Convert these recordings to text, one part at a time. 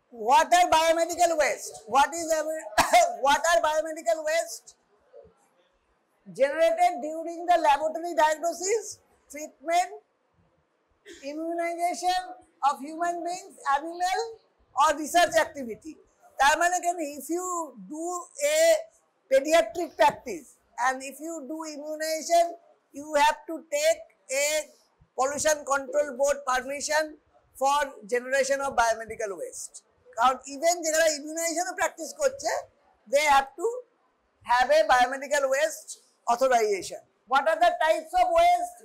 What are biomedical waste? What are biomedical waste? Generated during the laboratory diagnosis, treatment, immunization of human beings, animal or research activity. If you do a pediatric practice and if you do immunization, you have to take a pollution control board permission for generation of biomedical waste. Even immunization practice they have to have a biomedical waste authorization. What are the types of waste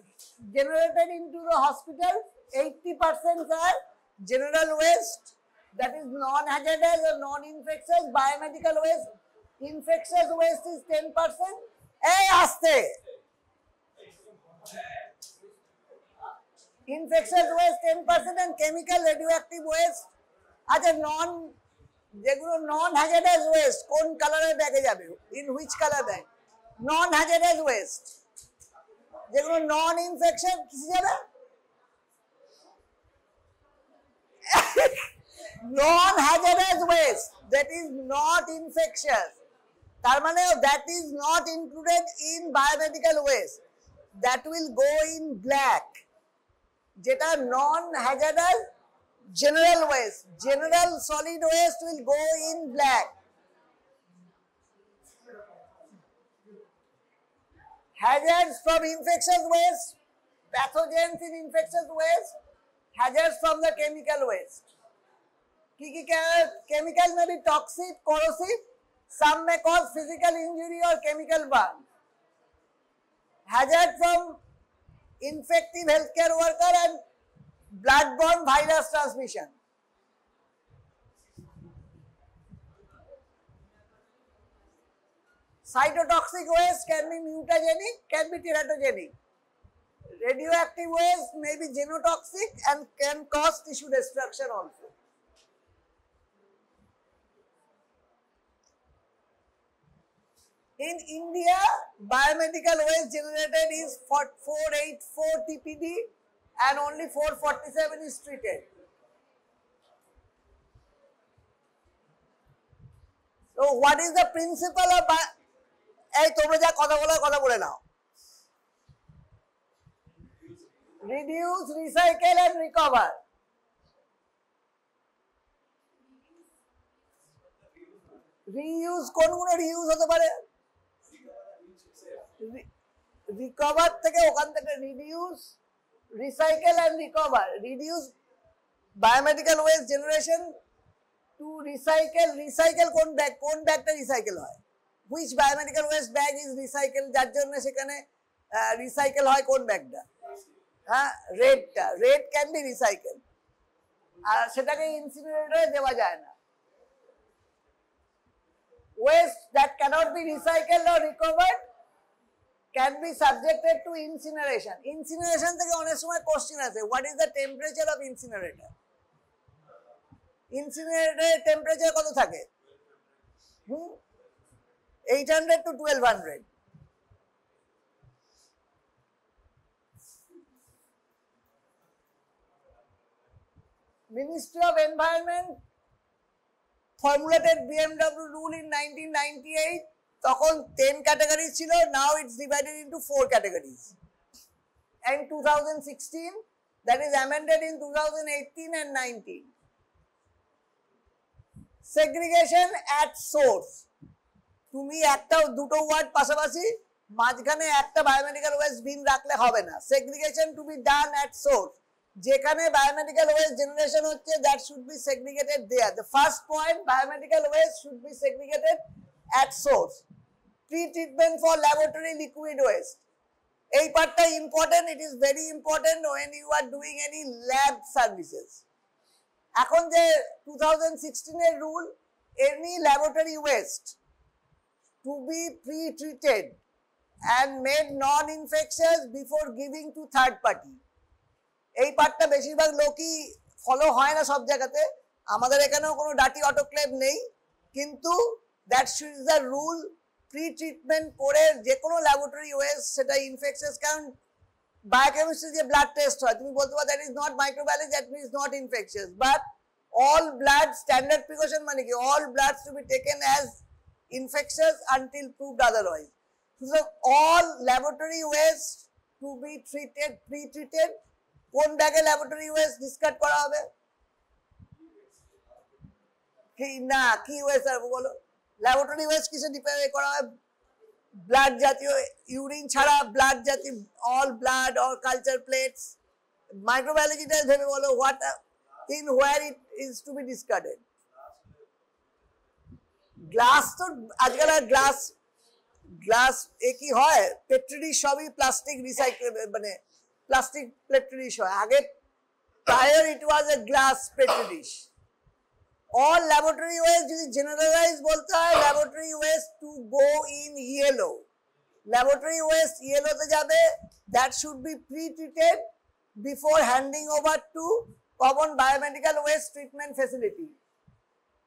generated into the hospital? 80% are general waste, that is non-hazardous or non-infectious. Biomedical waste, infectious waste is 10%. Infectious waste 10% and chemical radioactive waste. Non-hazardous waste, কোন কালারের ব্যাগে যাবে? In which color bag? Non-hazardous waste, যেগুলো non-infection কিসে যাবে? Non-hazardous waste, that is not infectious. তার মানে that is not included in biomedical waste. That will go in black. যেটা non-hazardous general waste, general solid waste will go in black. Hazards from infectious waste, pathogens in infectious waste, hazards from the chemical waste. Chemical may be toxic, corrosive, some may cause physical injury or chemical burn. Hazard from infective healthcare worker and blood-borne virus transmission. Cytotoxic waste can be mutagenic, can be teratogenic. Radioactive waste may be genotoxic and can cause tissue destruction also. In India, biomedical waste generated is 484 TPD and only 447 is treated. So what is the principle of reduce, recycle and recover. Reuse, কোনগুলো reuse হতে পারে? Recover থেকে ওখান থেকে reduce, recycle and recover. Reduce biomedical waste generation to recycle কোন ব্যাগটা recycle হয়? Which biomedical waste bag is recycle? যার জন্য সেখানে recycle হয় কোন ব্যাগটা? red can be recycled. আর সেটাকে ইনসিনারেটরে দেওয়া যায় না। Waste that cannot be recycled or recovered can be subjected to incineration. Incineration থেকে অনেক সময় কোশ্চেন আছে, what is the temperature of incinerator? Incinerator temperature কত থাকে? 800 to 1200. Ministry of Environment formulated BMW rule in 1998. তখন 10 categories ছিল, now it's divided into 4 categories. And 2016, that is amended in 2018 and 19. Segregation at source. তুমি একটা দুটো word পাশাপাশি মাঝখানে একটা বায়োমেডিক্যাল ওয়েস্ট বিন রাখলে হবে না। Segregation to be done at source. যেখানে biomedical waste generation হচ্ছে, that should be segregated there. The first point, biomedical waste should be segregated at source. Pre-treatment for laboratory liquid waste. এই পার্টটা important, it is very important when you are doing any lab services. এখন যে 2016 এর rule, any laboratory waste to be pre-treated and made non-infectious before giving to third party. এই পার্টটা বেশিরভাগ লোকই follow হয় না সব জায়গাতে। আমাদের এখানেও কোনো ডাটি অটোক্লেভ নেই, কিন্তু that is the rule. Pre treatment করে যে কোনো ল্যাবরেটরি ওয়েস্ট, সেটা ইনফেকশাস, কারণ বায়োকেমিস্ট্রি যে ব্লাড টেস্ট হয়, তুমি বলতে পারো that is not microbiology, that means not infectious, but all blood standard precaution মানে কি all bloods to be taken as infectious until proved otherwise. So all laboratory waste to be treated pre-treated. কোন ব্যাগে laboratory waste discard করা হবে? কি না কি waste আর বলো laboratory waste কিসে ডিপেন্ড করা হয়? ব্লাড জাতীয় ইউরিন ছাড়া ব্লাড জাতীয় all blood or culture plates microbiology ভেবে বলো what in where it is to be discarded. Glass তো আজকাল আর গ্লাস একই হয় পেট্রি সবই প্লাস্টিক রিসাইকেল মানে প্লাস্টিক পেট্রি হয় আগে prior it was a glass petri dish. All laboratory waste যদি generalize বলতে হয় laboratory waste to go in yellow. Laboratory waste yellow তে যাবে that should be pre-treated before handing over to common biomedical waste treatment facility.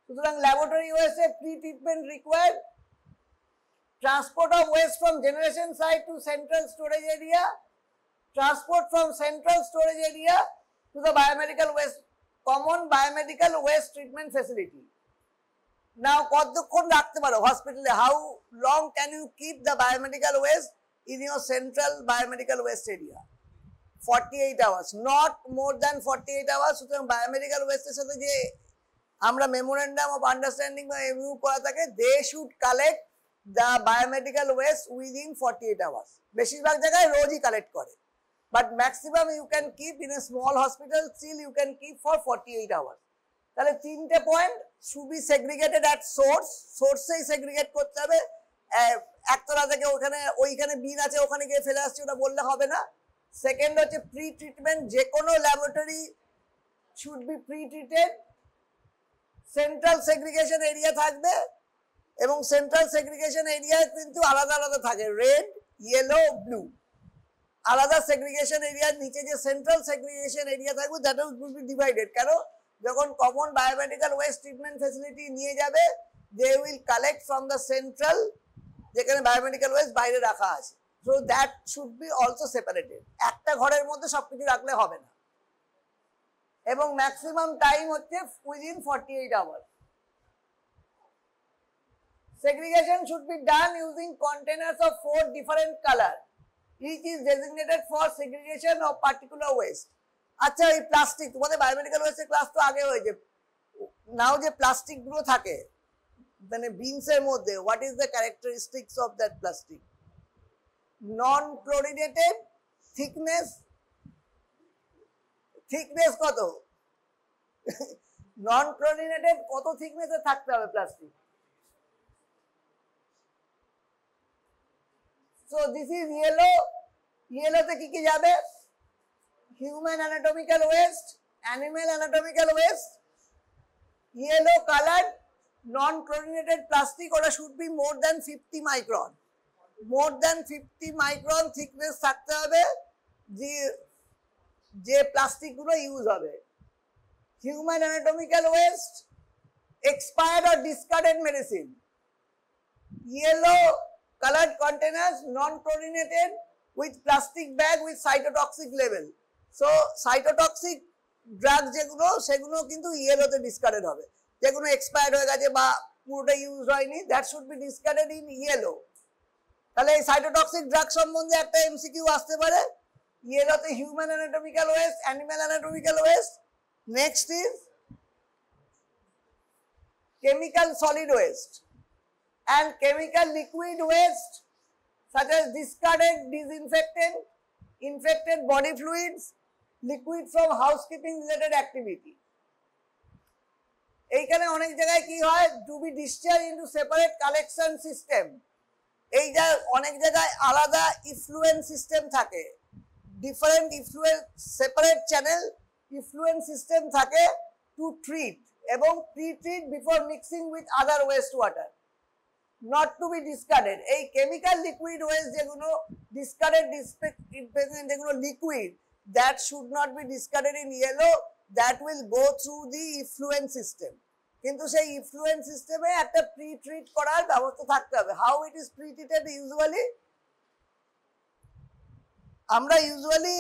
সুতরাং laboratory waste A pre-treatment required. Transport of waste from generation site to central storage area. Transport from central storage area to the biomedical waste common biomedical waste treatment facility. Now কতক্ষণ রাখতে পারো হসপিটালে how long can you keep the biomedical waste in your central biomedical waste area? 48 hours, not more than 48 hours. সুতরাং biomedical waste এর সাথে যে আমরা memorandum of understanding বা MOU করা থাকে they should collect the biomedical waste within 48 hours. বেশিরভাগ জায়গায় রোজই কালেক্ট করে but maximum you can keep in a small hospital still you can keep for 48 hours. তাহলে তিনটে point should be segregated at source-এই segregate করতে হবে একতলা থেকে ওইখানে বিন আছে ওখানে গিয়ে ফেলে আসছে ওটা বললে হবে না. সেকেন্ড হচ্ছে প্রি ট্রিটমেন্ট যে কোনো laboratory should be pre-treated. Central segregation area থাকবে এবং সেন্ট্রাল সেগ্রিগেশন এরিয়া কিন্তু আলাদা আলাদা থাকে রেড ইয়েলো ব্লু আলাদা সেগ্রিগেশন এরিয়ার নিচে যে সেন্ট্রাল সেগ্রিগেশন এরিয়া থাকবে দ্যাট উইল বি ডিভাইডেড কেন যখন common biomedical waste treatment facility নিয়ে যাবে they will collect from the central যেখানে বায়োমেডিক্যাল ওয়েস্ট বাইরে রাখা আছে so that should be also separated একটা ঘরের মধ্যে সবকিছু রাখলে হবে না এবং ম্যাক্সিমাম টাইম হচ্ছে within 48 hours segregation should be done using containers of 4 different colors. Each is designated for segregation of particular waste. আচ্ছা এই প্লাস্টিক তোমাদের বায়োমেডিক্যাল ওয়েস্টের ক্লাস তো আগে হয়েছে নাও যে প্লাস্টিক গুলো থাকে মানে বিনস এর মধ্যে what is the characteristics of that plastic non chlorinated thickness কত নন ক্লোরিনেটেড কত থিকনেসে থাকতে হবে plastic So this is yellow তে কি কি যাবে human anatomical waste animal anatomical waste yellow colored non chlorinated plastic ওটা should be more than 50 micron thickness থাকতে হবে যে প্লাস্টিক গুলো ইউজ হবে human anatomical waste expired or discarded medicine yellow colored containers non-chlorinated with plastic bag with cytotoxic level. So cytotoxic drugs যেগুলো সেগুলো কিন্তু ইয়েলোতে discarded হবে যেগুলো এক্সপায়ার্ড হয়ে গেছে বা পুরোটা ইউজ হয়নি that should be discarded in yellow তাহলে এই সাইটোটক্সিক ড্রাগ সম্বন্ধে একটা এমসিকিউ আসতে পারে ইয়েলোতে human anatomical waste animal anatomical waste next is chemical solid waste and chemical liquid waste such as discarded disinfectant, infected body fluids, liquid from housekeeping related activity. এইখানে অনেক জায়গায় কি হয় to be discharged into separate collection system. এই যা অনেক জায়গায় আলাদা ইফ্লুয়েন্ট সিস্টেম থাকে different effluent separate channel effluent system থাকে to treat এবং pre-treat before mixing with other waste water. Not to be discarded এই chemical liquid waste যেগুলো discarded যেগুলো liquid that should not be discarded in yellow that will go through the effluent system কিন্তু সেই effluent system-এ একটা pre-treat করার ব্যবস্থা থাকতে হবে how it is pre-treated usually আমরা usually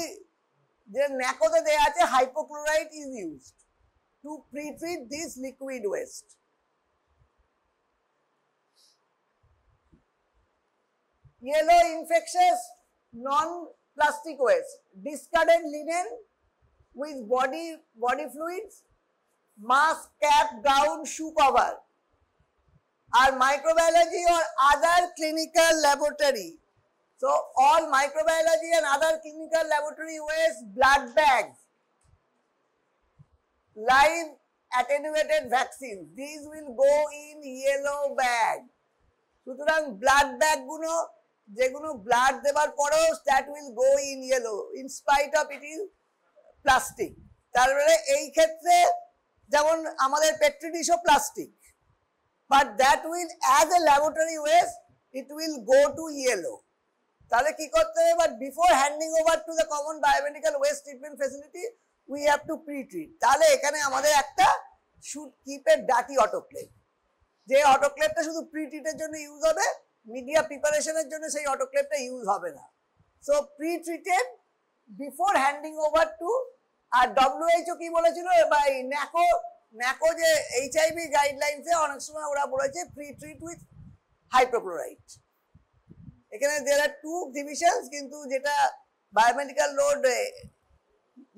যে ন্যাকোতে দেয়া আছে hypochlorite is used to pre-treat this liquid waste. Yellow infectious non-plastic waste, discarded linen with body fluids, mask, cap, gown, shoe cover are microbiology or other clinical laboratory. So all microbiology and other clinical laboratory waste, blood bags, live attenuated vaccines, these will go in yellow bag. সুতরাং blood bag গুলো যেগুলো blood দেবার পরেও that will go in yellow in spite of it is plastic. তারপরে এই ক্ষেত্রে যেমন আমাদের পেট্রি ডিশও plastic, but that will as a laboratory waste it will go to yellow. তাহলে কি করতে হবে, but before handing over to the common biomedical waste treatment facility we have to pre-treat. তাহলে এখানে আমাদের একটা should keep a dirty autoclave, যে অটোক্লেভটা শুধু প্রি-ট্রিটের জন্য ইউজ হবে, মিডিয়া প্রিপারেশনের জন্য সেই অটোক্লেভটা ইউজ হবে না। So pretreated before handing over to. আর WHO কি বলেছিল বা ন্যাকো যে HIV গাইডলাইন্সে অনেক সময় ওরা বলেছে প্রি-ট্রিট উইথ হাইপোক্লোরাইট। এখানে দেয়ার আর টু ডিভিশনস, কিন্তু যেটা biomedical load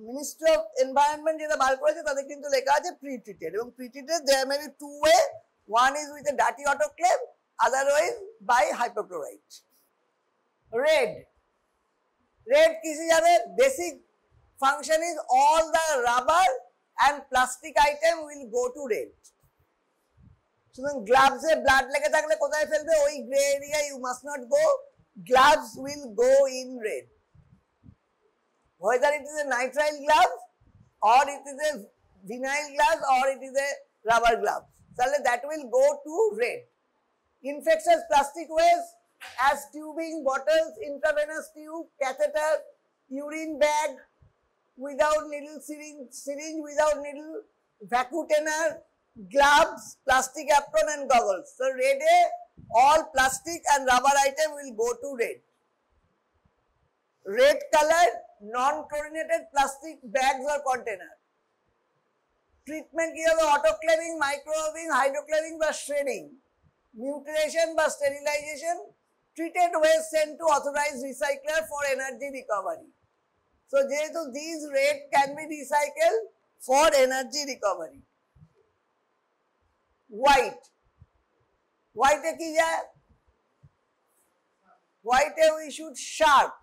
ministry of environment যেটা বার করেছে তাদের কিন্তু লেখা আছে প্রি-ট্রিটেড, এবং pretreated there may be two way, one is with a dirty autoclave, otherwise by hypochlorite. Red কিসে যাবে? Basic function is all the rubber and plastic item will go to red. সুতরাং gloves এ blood লেগে থাকলে কোথায় ফেলবে? ওই gray area you must not go. Gloves will go in red. Whether it is a nitrile glove or it is a vinyl glove or it is a rubber glove, তাহলে that will go to red. Infectious plastic waste as tubing, bottles, intravenous tube, catheter, urine bag without needle, syringe without needle, vacutainer, gloves, plastic apron and goggles. So red A, all plastic and rubber item will go to red. Red colored non-chlorinated plastic bags or container. Treatment কি হবে? Autoclaving, microwaving, hydroclaving বা shredding, mutilation বা sterilisation, treated waste sent to authorised recycler for energy recovery. So যেহেতু this red can be recycle for energy recovery. হোয়াইটে কি যায়? হোয়াইটে we should sharp,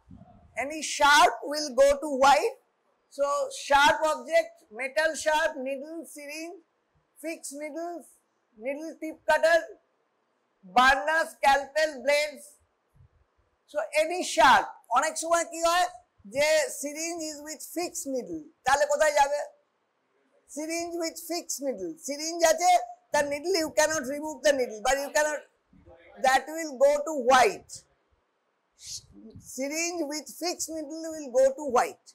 any sharp will go to white. So sharp object, metal sharp, needle, syringe, fixed needles, needle tip cutter, burner, scalpel, blades. So any sharp. অনেক সময় কি হয় যে syringe is with fixed needle, তাহলে কোথায় যাবে? Syringe with fixed needle. Syringe আছে, the needle you cannot remove the needle, but you cannot, that will go to white. Syringe with fixed needle will go to white.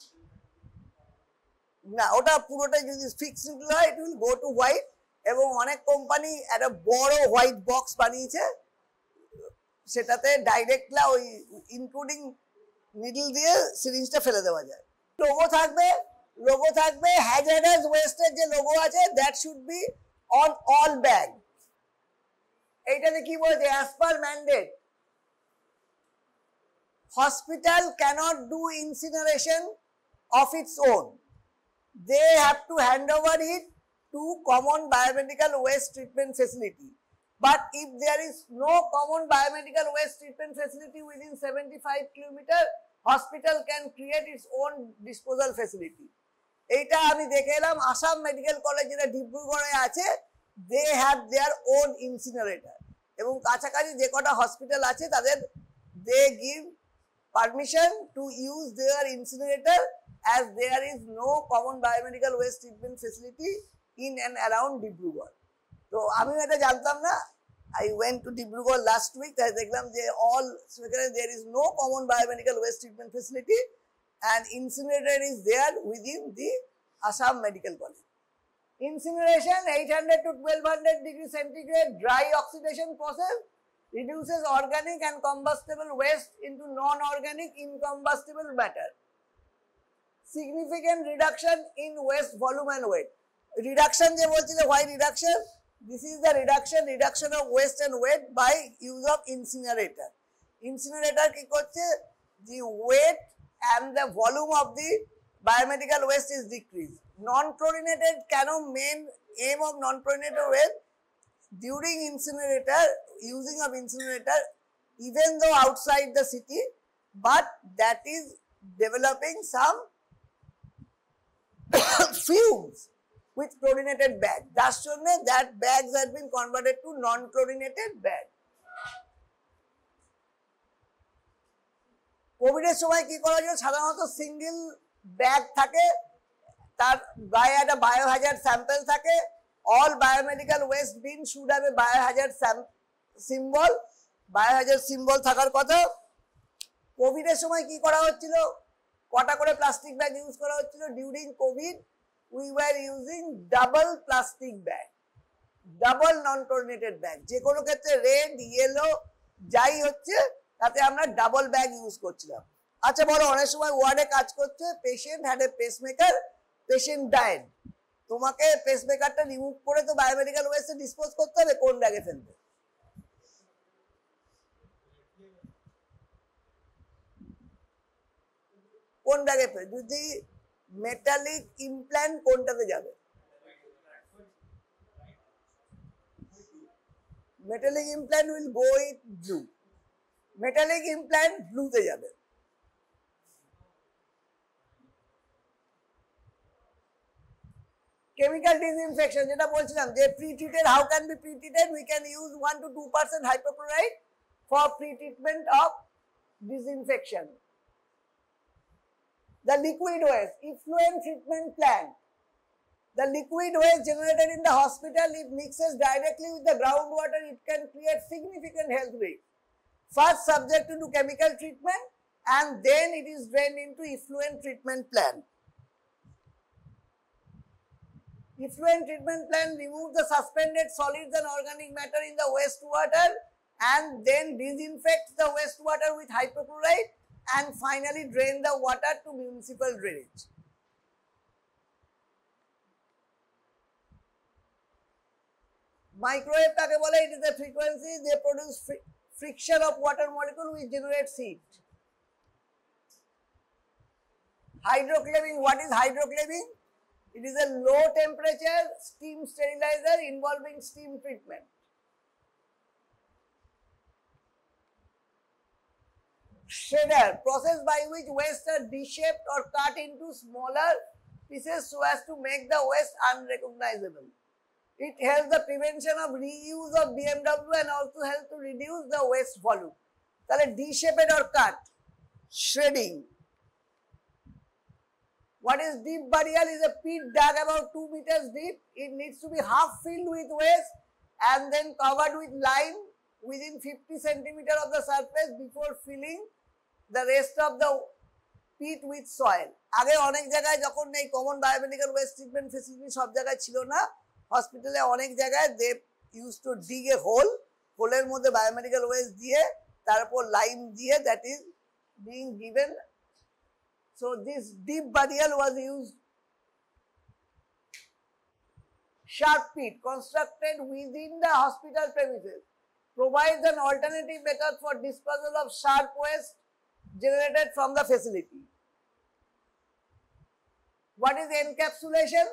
না, ওটা পুরোটাই যদি fix needle হয়, it will go to white. এবং অনেক company একটা বড় white box বানিয়েছে, সেটাতে ডাইরেক্টলা ওই ইনক্লুডিং নিডল দিয়ে সিরিঞ্জটা ফেলে দেওয়া যায়। লোগো থাকবে হ্যাজার্ডাস ওয়েস্টের যে লোগো আছে, that should be on all bag. এইটাতে কি বলছে? As per mandate hospital cannot do incineration of its own. They have to hand over it to common biomedical waste treatment facility. But if there is no common biomedical waste treatment facility within 75 kilometer, hospital can create its own disposal facility. এইটা আমি দেখে এলাম Assam medical college যেটা ডিব্রুগড়ে আছে, they have their own incinerator. এবং কাছাকাছি যে কটা হসপিটাল আছে তাদের they give permission to use their incinerator, as there is no common biomedical waste treatment facility in and around Dibrugarh. তো আমি এটা জানতাম না। I went to Dibrugarh last week. তাই দেখলাম যে all there is no common biomedical waste treatment facility and incinerator is there within the Assam Medical College. Incineration 800 to 1200 degrees centigrade dry oxidation process reduces organic and combustible waste into non-organic incombustible matter. Significant reduction in waste volume and weight. reduction যে বলছিলে, why reduction? This is the reduction of waste and weight by use of incinerator. Incinerator কি করছে, the weight and the volume of the biomedical waste is decreased. Non-chlorinated কেন main aim of non-chlorinated waste during incinerator, using of incinerator, even though outside the city, but that is developing some fumes with chlorinated bag. That's why that bags have been converted to non-chlorinated bag. Covid এর সময় কি করা যায়, সাধারণত single bag থাকে, তার গায়ে একটা বায়োহ্যাজার্ড স্যাম্পল থাকে। All biomedical waste bin should have a biohazard symbol, biohazard symbol থাকার কথা। কোভিড এর সময় কি করা হচ্ছিল, কটা করে প্লাস্টিক ব্যাগ ইউজ করা হচ্ছিল। During COVID we were using double plastic bag, double non chlorinated bag. যে কোনো ক্ষেত্রে রেড, ইয়েলো যাই হচ্ছে তাতে আমরা ডাবল ব্যাগ ইউজ করছিলাম। আচ্ছা বলো, অনেক সময় ওয়ার্ডে কাজ করছে, patient had a pacemaker, patient died, তোমাকে পেসমেকারটা রিমুভ করে তো বায়োমেডিক্যাল ওয়েস্টে ডিসপোজ করতে হবে, কোন ব্যাগে ফেলবে? কোন ব্যাগে ফেলবে? যদি মেটালিক ইমপ্ল্যান্ট কোনটাতে যাবে? Metallic implant will go with blue, metallic implant ব্লুতে যাবে। কেমিক্যাল ডিসইনফেকশন যেটা বলছিলাম, যে pretreated, how can be pretreated? We can use 1 to 2% hypochlorite for pre-treatment of disinfection. The liquid waste, effluent treatment plant. The liquid waste generated in the hospital, if mixes directly with the groundwater, it can create significant health risks. First subjected to chemical treatment and then it is drained into effluent treatment plant. Effluent treatment plant remove the suspended solids and organic matter in the wastewater and then disinfect the wastewater with hypochlorite and finally drain the water to municipal drainage. Microwave take bole, it is a frequency they produce friction of water molecule which generates heat. Hydroclaving, what is hydroclaving? It is a low temperature steam sterilizer involving steam treatment. Shredder, process by which waste are de-shaped or cut into smaller pieces so as to make the waste unrecognizable. It helps the prevention of reuse of BMW and also helps to reduce the waste volume. তাহলে de-shaped or cut, shredding. What is deep burial? Is a pit dug about 2 meters deep. It needs to be half filled with waste and then covered with lime within 50 centimeter of the surface before filling the rest of the pit with soil. আগে অনেক জায়গায় যখন এই common biomedical waste treatment facility সব জায়গায় ছিল না, হসপিটালে অনেক জায়গায় they use to dig a hole, হোলের মধ্যে বায়োমেডিক্যাল ওয়েস্ট দিয়ে তারপর লাইম দিয়ে that is being given. So this deep burial was used. Sharp pit constructed within the hospital premises provides an alternative method for disposal of sharp waste generated from the facility. What is encapsulation?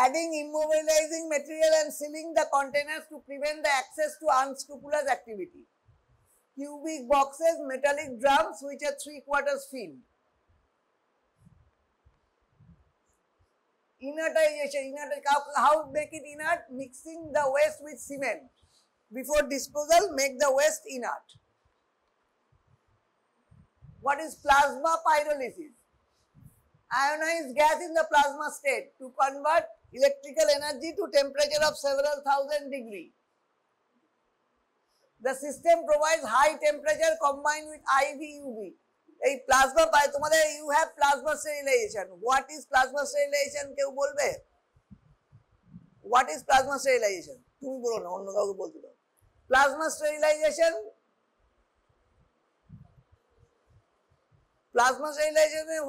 Adding immobilizing material and sealing the containers to prevent the access to unscrupulous activity. Cubic boxes, metallic drums which are 3/4 filled. Inertization, how make it inert? Mixing the waste with cement. Before disposal, make the waste inert. What is plasma pyrolysis? Ionized gas in the plasma state to convert electrical energy to temperature of several thousand degrees. The system provides high temperature combined with IV UV. এই plasma পায় তোমাদের, you have plasma sterilization. What is plasma sterilization? কেউ বলবে? What is plasma sterilization? তুমি বলো না, অন্য কাউকে বলতে দাও। Plasma sterilization,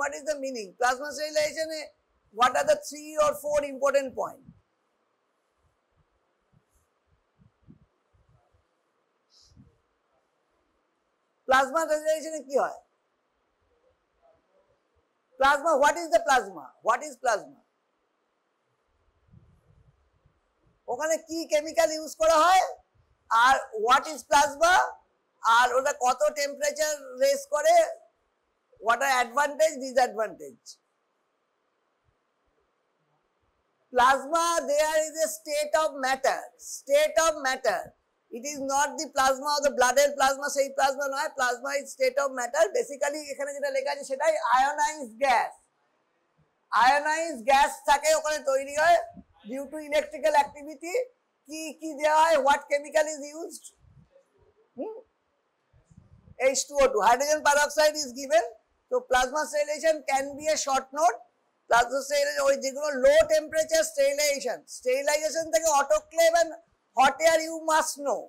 what is the meaning? Plasma sterilization What are the 3 or 4 important points? Plasma sterilization কি হয়? Plasma, what is the plasma? What is plasma? ওখানে কি কেমিক্যাল ইউজ করা হয় আর what is plasma আর ওটা কত টেম্পারেচার রেজ করে, what are advantage, disadvantage? Plasma, there is a state of matter. State of matter. It is not the plasma of the blood and plasma, সেই plasma নয়, plasma is state of matter. Basically এখানে যেটা লেখা আছে সেটাই ionized gas. Ionized gas থাকে ওখানে তৈরি হয় due to electrical activity. কি দেওয়া হয়, what chemical is used? H2O2, hydrogen peroxide is given. So plasma sterilization can be a short note. Plasma sterilization ওই যেগুলো low temperature sterilization থেকে autoclave and hot air you must know.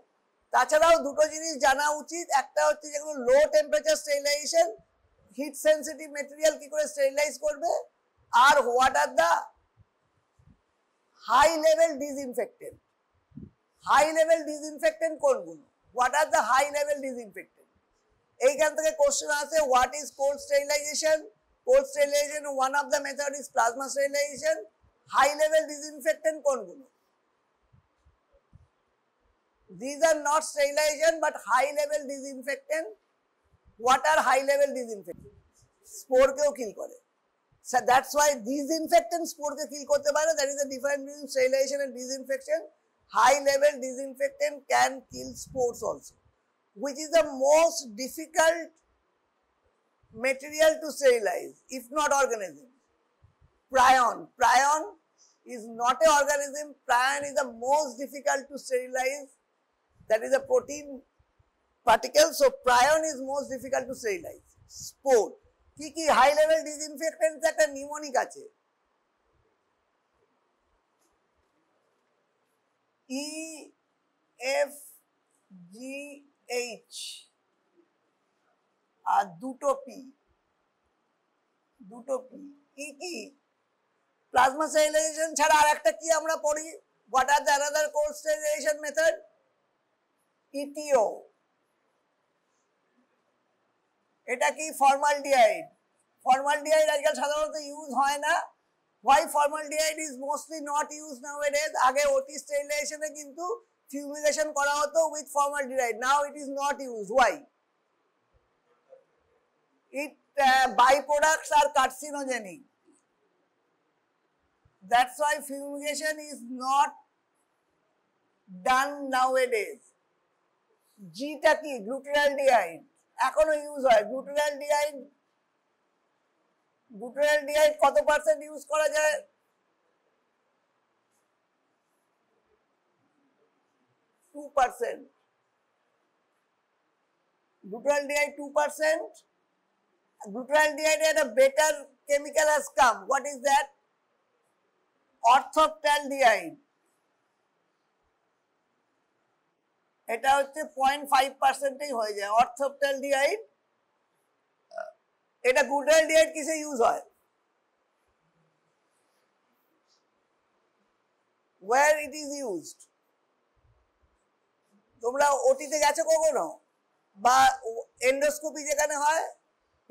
তাছাড়াও দুটো জিনিস জানা উচিত, একটা হচ্ছে যেগুলো low temperature sterilisation, heat sensitive material কি করে স্টেরিলাইজ করবে, আর what are the high level disinfectant. High level disinfectant কোনগুলো, what are the high level disinfectant. এইখান থেকে কোশ্চেন আছে, what is cold sterilisation? Cold sterilisation one of the method is plasma sterilisation. High level disinfectant কোনগুলো? These are not sterilization but high level disinfectant. What are high level disinfectant? Spore কেও kill করে। So that's why disinfectant spore K kill করতে পারে। That is the difference between sterilization and disinfection. High level disinfectant can kill spores also. Which is the most difficult material to sterilize, if not organism? Prion. Prion is not an organism. Prion is the most difficult to sterilize. That is a protein particle. So prion is most difficult to sterilize. Spore. কি high level disinfectant একটা pneumonic আছে, EFGH আর দুটো P কি plasma sterilisation ছাড়া আর একটা কি আমরা পড়ি, what are the another cold sterilization method? ETO, এটা কি ফর্মালডিহাইড। ফর্মালডিহাইড আজকাল সাধারণত ইউজ হয় না। why formaldehyde is mostly not used nowadays? আগে ওটি স্টেরিলাইজেশনে কিন্তু ফিউমিগেশন করা হতো with formaldehyde, now it is not used. Why? It byproducts are carcinogenic, that's why fumigation is not done nowadays. Gটা কি গ্লুটারালডিহাইড, এখনো ইউজ হয়। গ্লুটারালডিহাইড কত পার্সেন্ট ইউজ করা যায়? 2%। গ্লুটারালডিহাইড 2%। গ্লুটারালডিহাইড এর a better chemical has come. What is that? অর্থোপটালডিহাইড। এটা হচ্ছে 0.5%ই হয়ে যায় অর্থোপটালডিহাইড। এটা গ্লুটারালডিহাইড কিসে ইউজ হয়? where it is used? তোমরা ওটিতে গেছো কখনো বা এন্ডোস্কোপি যেখানে হয়,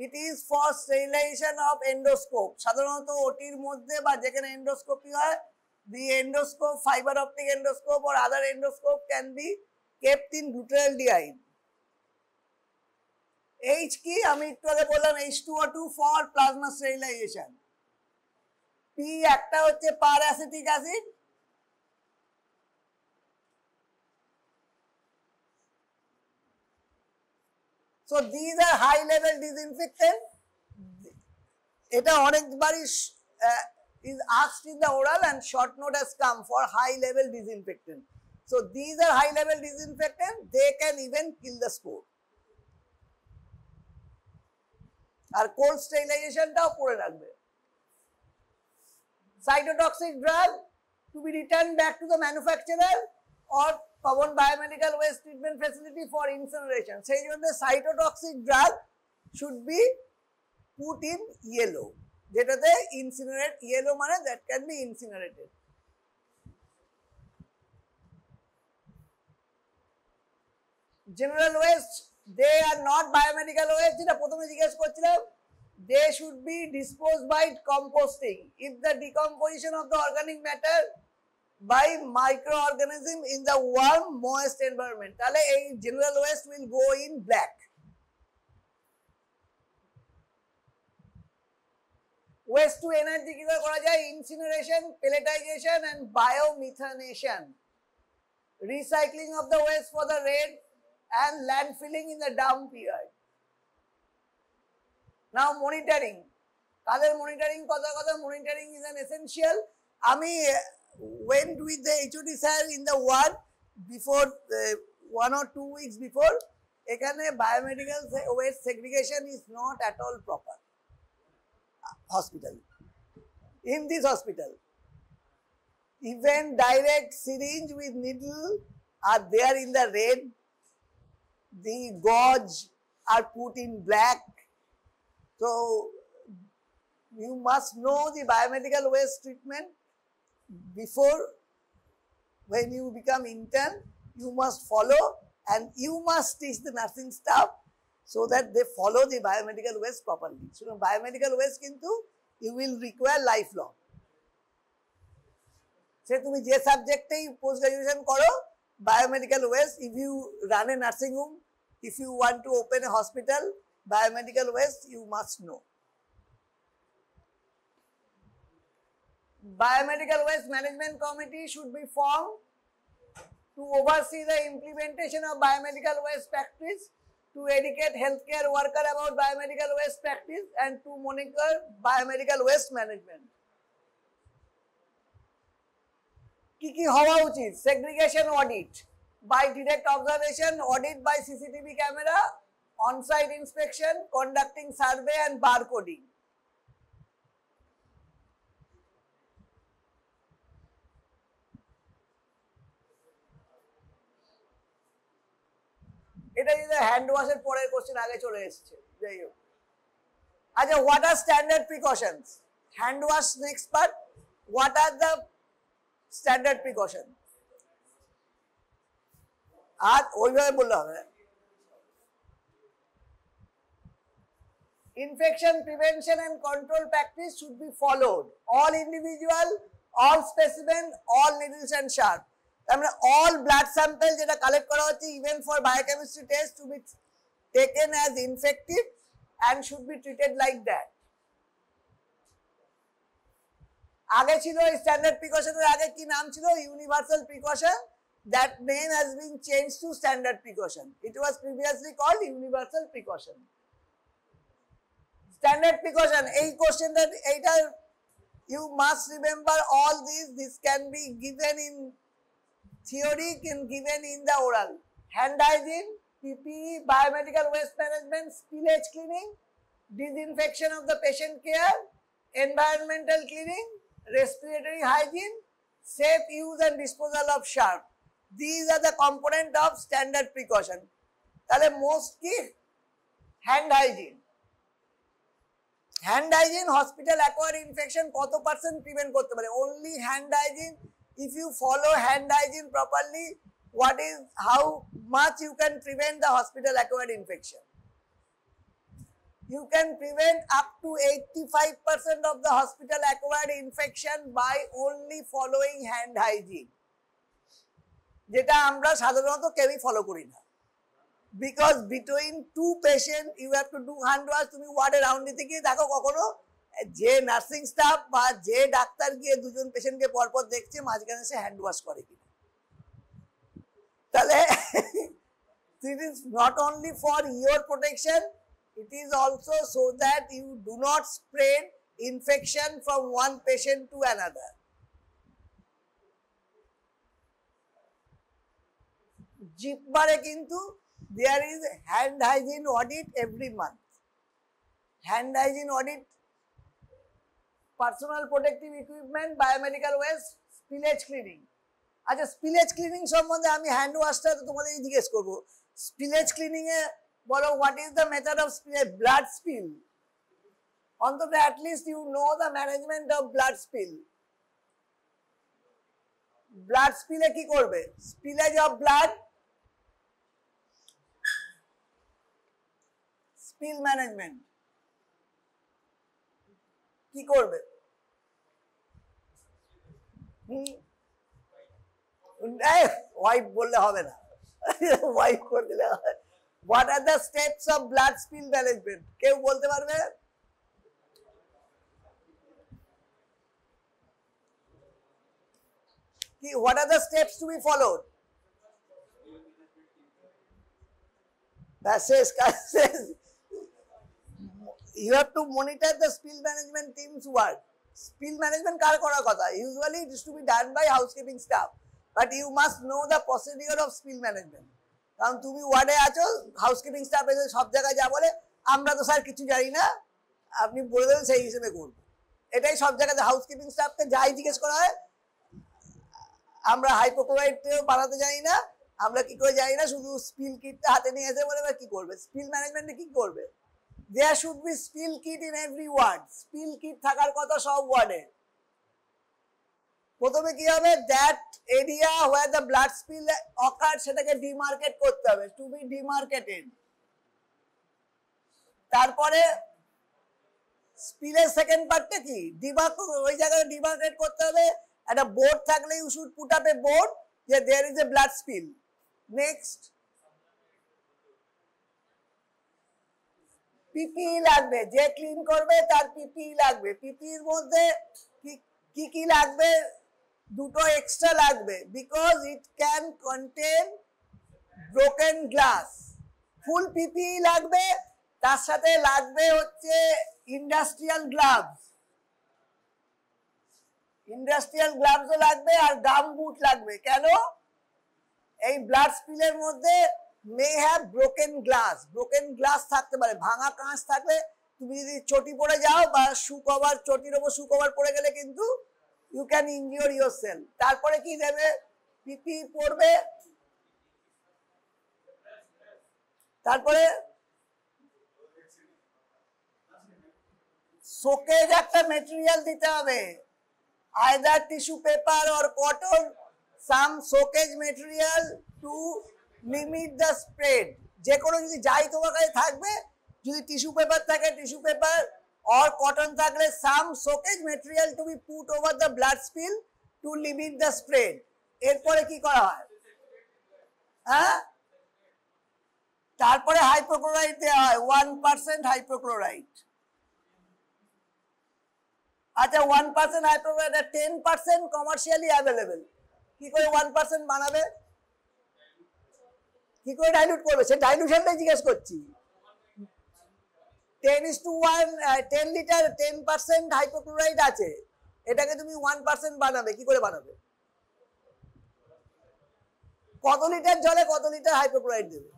it is for sterilization of endoscope. সাধারণত ওটির মধ্যে বা যেখানে এন্ডোস্কোপি হয়, the endoscope, fiber optic endoscope or other endoscope can be kept in glutaraldehyde. H কি আমি একটু আগে বললাম, H2O2 for plasma sterilization. P একটা হচ্ছে paracetic acid, so these are high level disinfectant. এটা অনেকবারই is asked in the oral and short note has come for high level disinfectant. So these are high level disinfectant, they can even kill the spore. R cold sterilization টাও পড়ে রাখবে। Cytotoxic drug to be returned back to the manufacturer or Pawan Biomedical Waste Treatment Facility for incineration. সেই জন্য cytotoxic drug should be put in yellow. যেটাতে incinerate, yellow মানে that can be incinerated. General waste they are not biomedical waste, যেটা প্রথমে জিজ্ঞেস করছিলাম, they should be disposed by composting if the decomposition of the organic matter by microorganism in the warm moist environment, তাহলে এই general waste will go in black. Waste to energy কিভাবে করা যায়? Incineration, pelletization and biomethanation, recycling of the waste for the red and landfilling in the dump yard. Now monitoring, Quader monitoring, কথা monitoring is an essential. আমি went with the HOD sir in the ward before 1 or 2 weeks before, এখানে biomedical waste segregation is not at all proper hospital. In this hospital, even direct syringe with needle are there in the red, the gauge are put in black. So you must know the biomedical waste treatment before. When you become intern, you must follow, and you must teach the nursing staff so that they follow the biomedical waste properly. So biomedical waste kintu you will require lifelong. Say তুমি যে সাবজেক্টেই post graduation করো, biomedical waste, if you run a nursing home, if you want to open a hospital, biomedical waste you must know. Biomedical waste management committee should be formed to oversee the implementation of biomedical waste practice, to educate healthcare worker about biomedical waste practice, and to monitor biomedical waste management. কি হওয়া উচিত? Segregation audit by direct observation, audit by CCTV camera, on-site inspection, conducting survey and barcoding. এটা যদি hand ওয়াশের পরের question আগে চলে এসেছে, যাই হোক। আচ্ছা, what are standard precautions? Hand wash next part. What are the standard precaution? আর ওইভাবে বললে হবে। Infection prevention and control practice should be followed. All individual, all specimen, all needles and sharp. তার মানে all blood sample যেটা collect করা হচ্ছে even for biochemistry test to be taken as infective and should be treated like that. আগে ছিল standard প্রিকশনের আগে কি নাম ছিল? Universal precaution. That name has been changed to standard precaution. It was previously called universal precaution. Standard precaution, এই কোশ্চেনটা, এইটা you must remember all these. This can be given in theory, can given in the oral. Hand hygiene, PPE, biomedical waste management, spillage cleaning, disinfection of the patient care, environmental cleaning, respiratory hygiene, safe use and disposal of sharp. These are the component of standard precaution. তাহলে most কি? Hand hygiene. Hand hygiene, hospital acquired infection কত % prevent করতে পারে? Only hand hygiene. If you follow hand hygiene properly, what is, how much you can prevent the hospital acquired infection? You can prevent up to 85% of the hospital acquired infection by only following hand hygiene. যেটা আমরা সাধারণত কেউই follow করি না। Because between two patients you have to do hand wash. তুমি ওয়ার্ডে round দিতে গিয়ে দেখো কখনো যে নার্সিং স্টাফ বা যে ডাক্তার গিয়ে দুজন পেশেন্টকে পরপর দেখছে, মাঝখানে সে হ্যান্ড ওয়াশ করে কিনা। তাহলে it is not only for your protection, it is also so that you do not spread infection from one patient to another. জিপবারে কিন্তু there is hand hygiene audit every month. Hand hygiene audit, personal protective equipment, biomedical waste, spillage cleaning. আচ্ছা, spillage cleaning সম্বন্ধে আমি hand ওয়াশটা তোমাদের জিজ্ঞেস করবো। Spillage cleaning এ বলো, what is the method of blood spill অন্তত at least you know the management of blood spill. Blood spill এ কি করবে? Spillage of blood, spill management কি করবে? ওয়াইপ বললে হবে না, ওয়াইপ করে দিলে হবে। What are the steps of blood spill management? কেউ বলতে পারবে? What are the steps to be followed? That says you have to monitor the spill management team's work. Spill management কার করার কথা? Usually it is to be done by housekeeping staff, but you must know the procedure of spill management. কারণ তুমি ওয়ার্ডে আছো, housekeeping staff এসে সব জায়গায় যা বলে আমরা তো স্যার কিছু জানি না, আপনি বলে দেবেন সেই হিসেবে করবো। এটাই সব জায়গাতে হাউসকিপিং স্টাফকে যাই জিজ্ঞেস করা হয়, আমরা হাইপোক্লোরাইড বানাতে জানি না, আমরা কি করে জানি না, শুধু স্পিল কিটটা হাতে নিয়ে এসে বলে কি করবে? স্পিল ম্যানেজমেন্টে কি করবে? There should be spill kit in every ward. Spill kit থাকার কথা সব ওয়ার্ডে। প্রথমে কি হবে? That area where the blood spill occurred সেটাকে ডিমার্কেট করতে হবে, to be demarcated. তারপরে স্পিলের সেকেন্ড পার্টটা কি? ওই জায়গায় ডিমার্কেট করতে হবে। একটা বোর্ড থাকলে you should put up a board যে there is a blood spill. Next, PPE লাগবে, যে ক্লিন করবে তার পিপিই লাগবে। পিপির মধ্যে কি কি লাগবে? দুটো এক্সট্রা লাগবে, because it can contain broken glass. Full PPE লাগবে, তার সাথে লাগবে হচ্ছে ইন্ডাস্ট্রিয়াল গ্লাভস, ইন্ডাস্ট্রিয়াল গ্লাভসও লাগবে, আর গাম বুট লাগবে। কেন? এই ব্লাড স্পিলের মধ্যে may have broken glass, broken glass থাকতে পারে, ভাঙা কাঁচ থাকলে তুমি যদি চটি পড়ে যাও বা শু কভার, চটির ওপর শু কভার পড়ে গেলে কিন্তু ইউ ক্যান ইনজিওর ইয়োরসেলফ। তারপরে কি দেবে? পিপি পড়বে, তারপরে শোকেজ একটা মেটেরিয়াল দিতে হবে, either tissue paper or cotton, some soakage material to limit the spread. যে কোনো যদি যাই তোমার কাছে থাকবে, যদি টিস্যু পেপার থাকে টিস্যু পেপার, or cotton থাকলে some soakage material to be put over the blood spill to limit the spread. এরপরে কি করা হয়? হ্যাঁ, তারপরে হাইপোক্লোরাইড দেওয়া হয়, 1% হাইপোক্লোরাইড। আচ্ছা, 1% হাইপোক্লোরাইড, 10% কমার্শিয়ালি অ্যাভেলেবেল। কি করে 1% বানাবে? কি করে ডাইলুট করবে? সে ডাইলুশনটাই জিজ্ঞেস করছি। 10:1, 10 লিটার 10% হাইপোক্লোরাইড আছে, এটাকে তুমি 1% বানাবে, কি করে বানাবে? কত লিটার জলে কত লিটার হাইপোক্লোরাইড দেবে?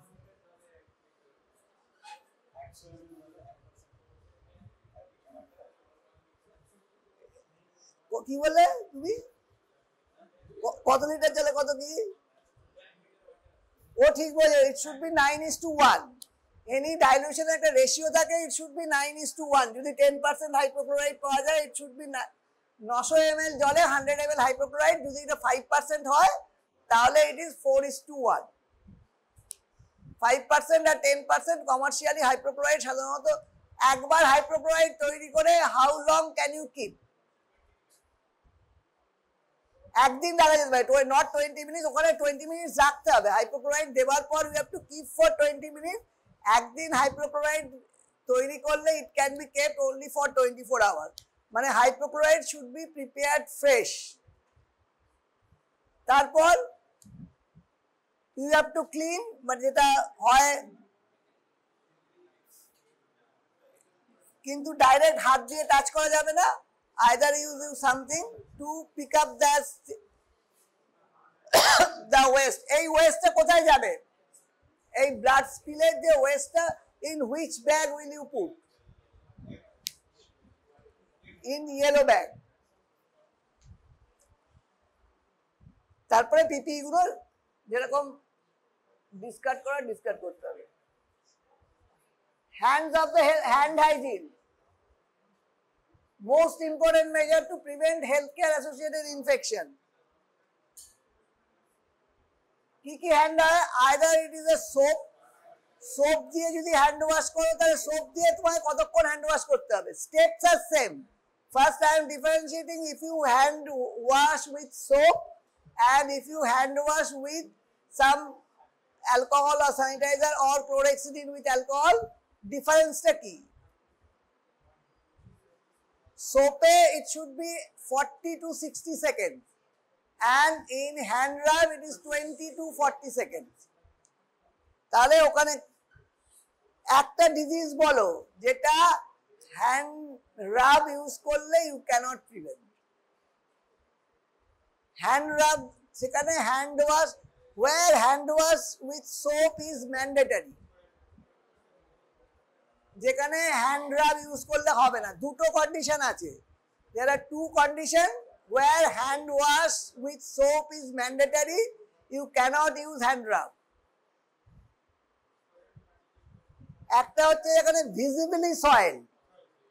কি বললে তুমি? কত লিটার জলে কত কি? ও ঠিক বলে, it should be 9:1। Any dilution একটা রেশিও থাকে, ইট শুড বি 9:1। যদি 10% হাইপোক্লোরাইড পাওয়া যায়, ইট শুড বি 900 ml জলে 100 ml হাইপোক্লোরাইড। যদি এটা 5% হয় তাহলে ইট ইজ 4:1। 5% আর 10% কমার্শিয়ালি হাইপোক্লোরাইড সাধারণত একবার হাইপোক্লোরাইড তৈরি করে how long can you keep? একদিন রাখা যেতে পারে, নট 20 মিনিট। ওখানে 20 মিনিট রাখতে হবে। হাইপোক্লোরাইড দেওয়ার পর you have to keep for 20 minute. একদিন হাইপোক্লোরাইড তৈরি করলে it can be kept only for 24 hour. মানে hypochloride should be prepared fresh. তারপর ইউ হ্যাভ টু ক্লিন, মানে যেটা হয়, কিন্তু ডাইরেক্ট হাত দিয়ে টাচ করা যাবে না। either you do something to pick up the waste. এই ওয়েস্টটা কোথায় যাবে? এই ব্লাড স্পিলের যে ওয়েস্টটা, in which bag will you put? In yellow bag. তারপরে পিপি গুলো যেরকম ডিসকার্ড করতে হবে। Hands of the hand hygiene. Most important measure to prevent healthcare associated infection. কি হ্যান্ড হয়? either it is a soap দিয়ে যদি হ্যান্ড ওয়াশ করো তাহলে সোপ দিয়ে তোমায় কতক্ষণ হ্যান্ড ওয়াশ করতে হবে? স্টেপস আর same. First I am differentiating if you hand wash with soap and if you hand wash with some alcohol or sanitizer or chlorhexidine with alcohol. Difference টা কি? Soap it should be 40 to 60 seconds and in hand rub it is 20 to 40 seconds. তাহলে ওখানে একটা disease বলো যেটা hand রাব use করলে you cannot prevent. Hand রাব সেখানে hand wash where hand wash with soap is mandatory. যেখানে হ্যান্ড রাব use করলে হবে না. দুটো কন্ডিশন আছে. there are two conditions where hand wash with soap is mandatory, you cannot use hand rub. একটা হচ্ছে এখানে ভিজিবলি সয়েল,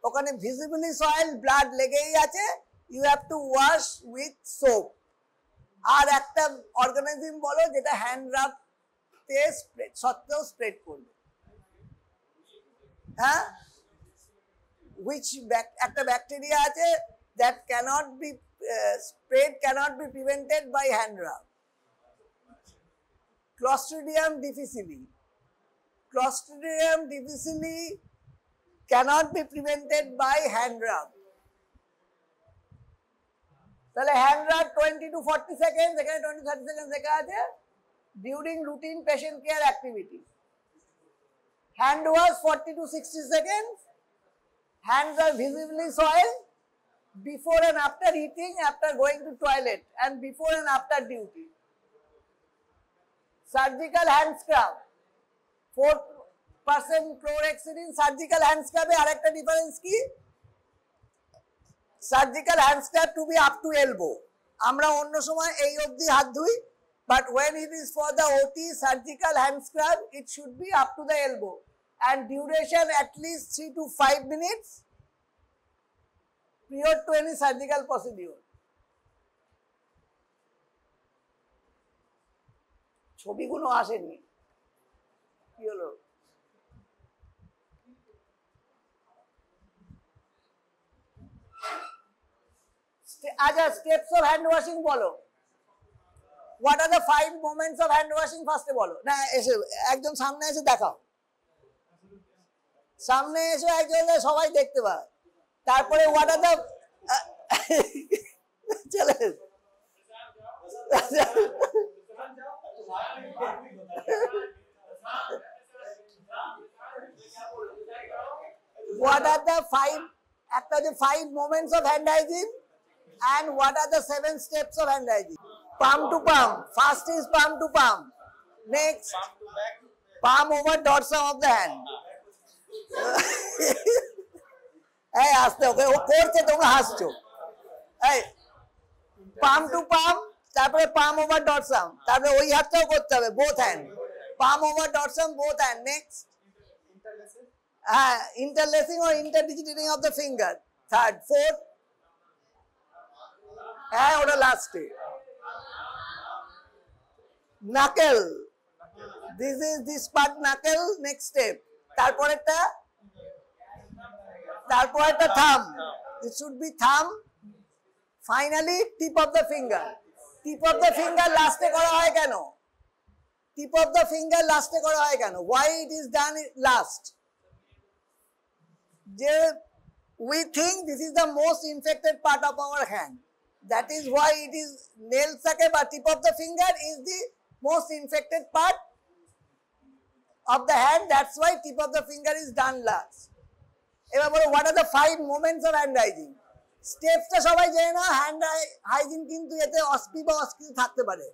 ওখানে ভিজিবলি সয়েল ব্লাড লেগেই আছে, you have to wash with soap. আর একটা অর্গানিজম বলো যেটা হ্যান্ড রাব তে স্প্রেড সত্ত্বেও স্প্রেড করবে. হ্যাঁ, which একটা ব্যাকটেরিয়া আছে that cannot be spread, cannot be prevented by hand rub. Clostridium difficile. Clostridium difficile cannot be prevented by hand rub. তাহলে হ্যান্ড রাব 20 to 40 seconds, এখানে 20-30 seconds লেখা আছে during routine patient care activity. Hand wash 40 to 60 seconds. Hands are visibly soiled before and after eating, after going to toilet, and before and after duty. Surgical hand scrub 4% chlorhexidine. Surgical hand scrub e arekta difference ki? Surgical hand scrub to be up to elbow. Amra onno shomoy ei obdi hath dhui, but when it is for the OT surgical hand scrub, it should be up to the elbow and duration at least 3 to 5 minutes prior to any surgical procedure. ছবিগুলো আসেনি, কি হলো? আচ্ছা, steps of hand washing বলো. What are the 5 moments of hand washing ফার্স্টে বলো. না, এসে একজন সামনে এসে দেখাও, সামনে এসে একজন সবাই দেখতে পায়. তারপরে হোয়াট আর দ্য চলে what are the 5 after the 5 moments of hand hygiene and what are the 7 steps of hand hygiene? Palm to palm. First is palm to palm. Next, palm over dorsum of the hand. এই হাসতে ওকে, ও করছে তোমরা হাসছো. এই পাম two পাম, তারপরে পাম over dorsum, তারপরে ওই হাতটাও করতে হবে, both hand, palm over dorsum both hand. Next, হ্যাঁ, interlacing or interdigitating of the finger. Third, fourth, হ্যাঁ ওটা লাস্টে. Knuckle, this is this part knuckle. Next step, তারপরেরটা thumb, it should be thumb. Finally tip of the finger. Tip of the finger লাস্টে করা হয় কেন? Tip of the finger লাস্টে করা হয় কেন? Why it is done last? যে we think this is the most infected part of our hand. That is why it is nails থাকে বা tip of the finger is the most infected part of the hand. That's why tip of the finger is done last. এবার বলো what are the 5 moments of hand hygiene? স্টেপসটা সবাই জানে না. Hand hygiene কিন্তু এতে অস্পি বা অস্কৃতি থাকতে পারে.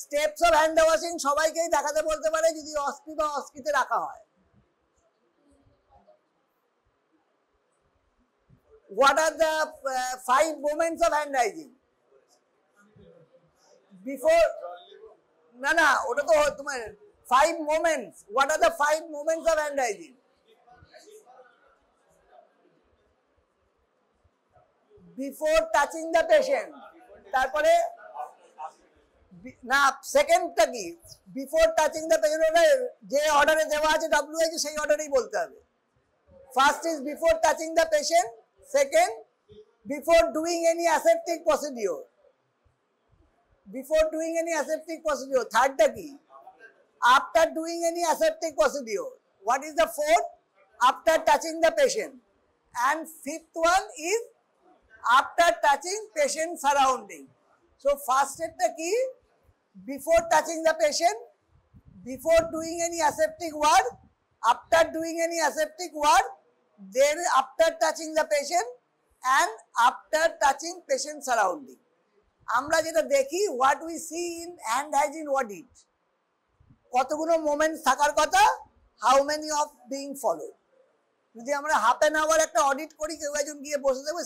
স্টেপস অফ হ্যান্ড ওয়াশিং সবাইকেই দেখাতে বলতে পারে যদি অস্পি বা অস্কৃতি রাখা হয়. What are the 5 moments of hand hygiene? Before, না ওটা তো তোমার 5 moments. What are the 5 moments of hand hygiene? Before touching the patient, তারপরে না সেকেন্ডটা কি, বিফোর টাচিং দ্য পেশেন্ট যে অর্ডারে দেওয়া আছে WHO সেই অর্ডারেই বলতে হবে। First is before touching the patient, second before doing any aseptic procedure, before doing any aseptic procedure, থার্ডটা কি, after doing any aseptic procedure. What is the fourth? After touching the patient. And fifth one is after touching patient surrounding. So first step ki before touching the patient, before doing any aseptic work, after doing any aseptic work, then after touching the patient and after touching patient surrounding. আমরা যেটা দেখি what we see in hand hygiene audit, কতগুলো moments থাকার কথা, how many of being followed. যদি আমরা half an hour একটা audit করি, কেউ একজন গিয়ে বসে থাকবে,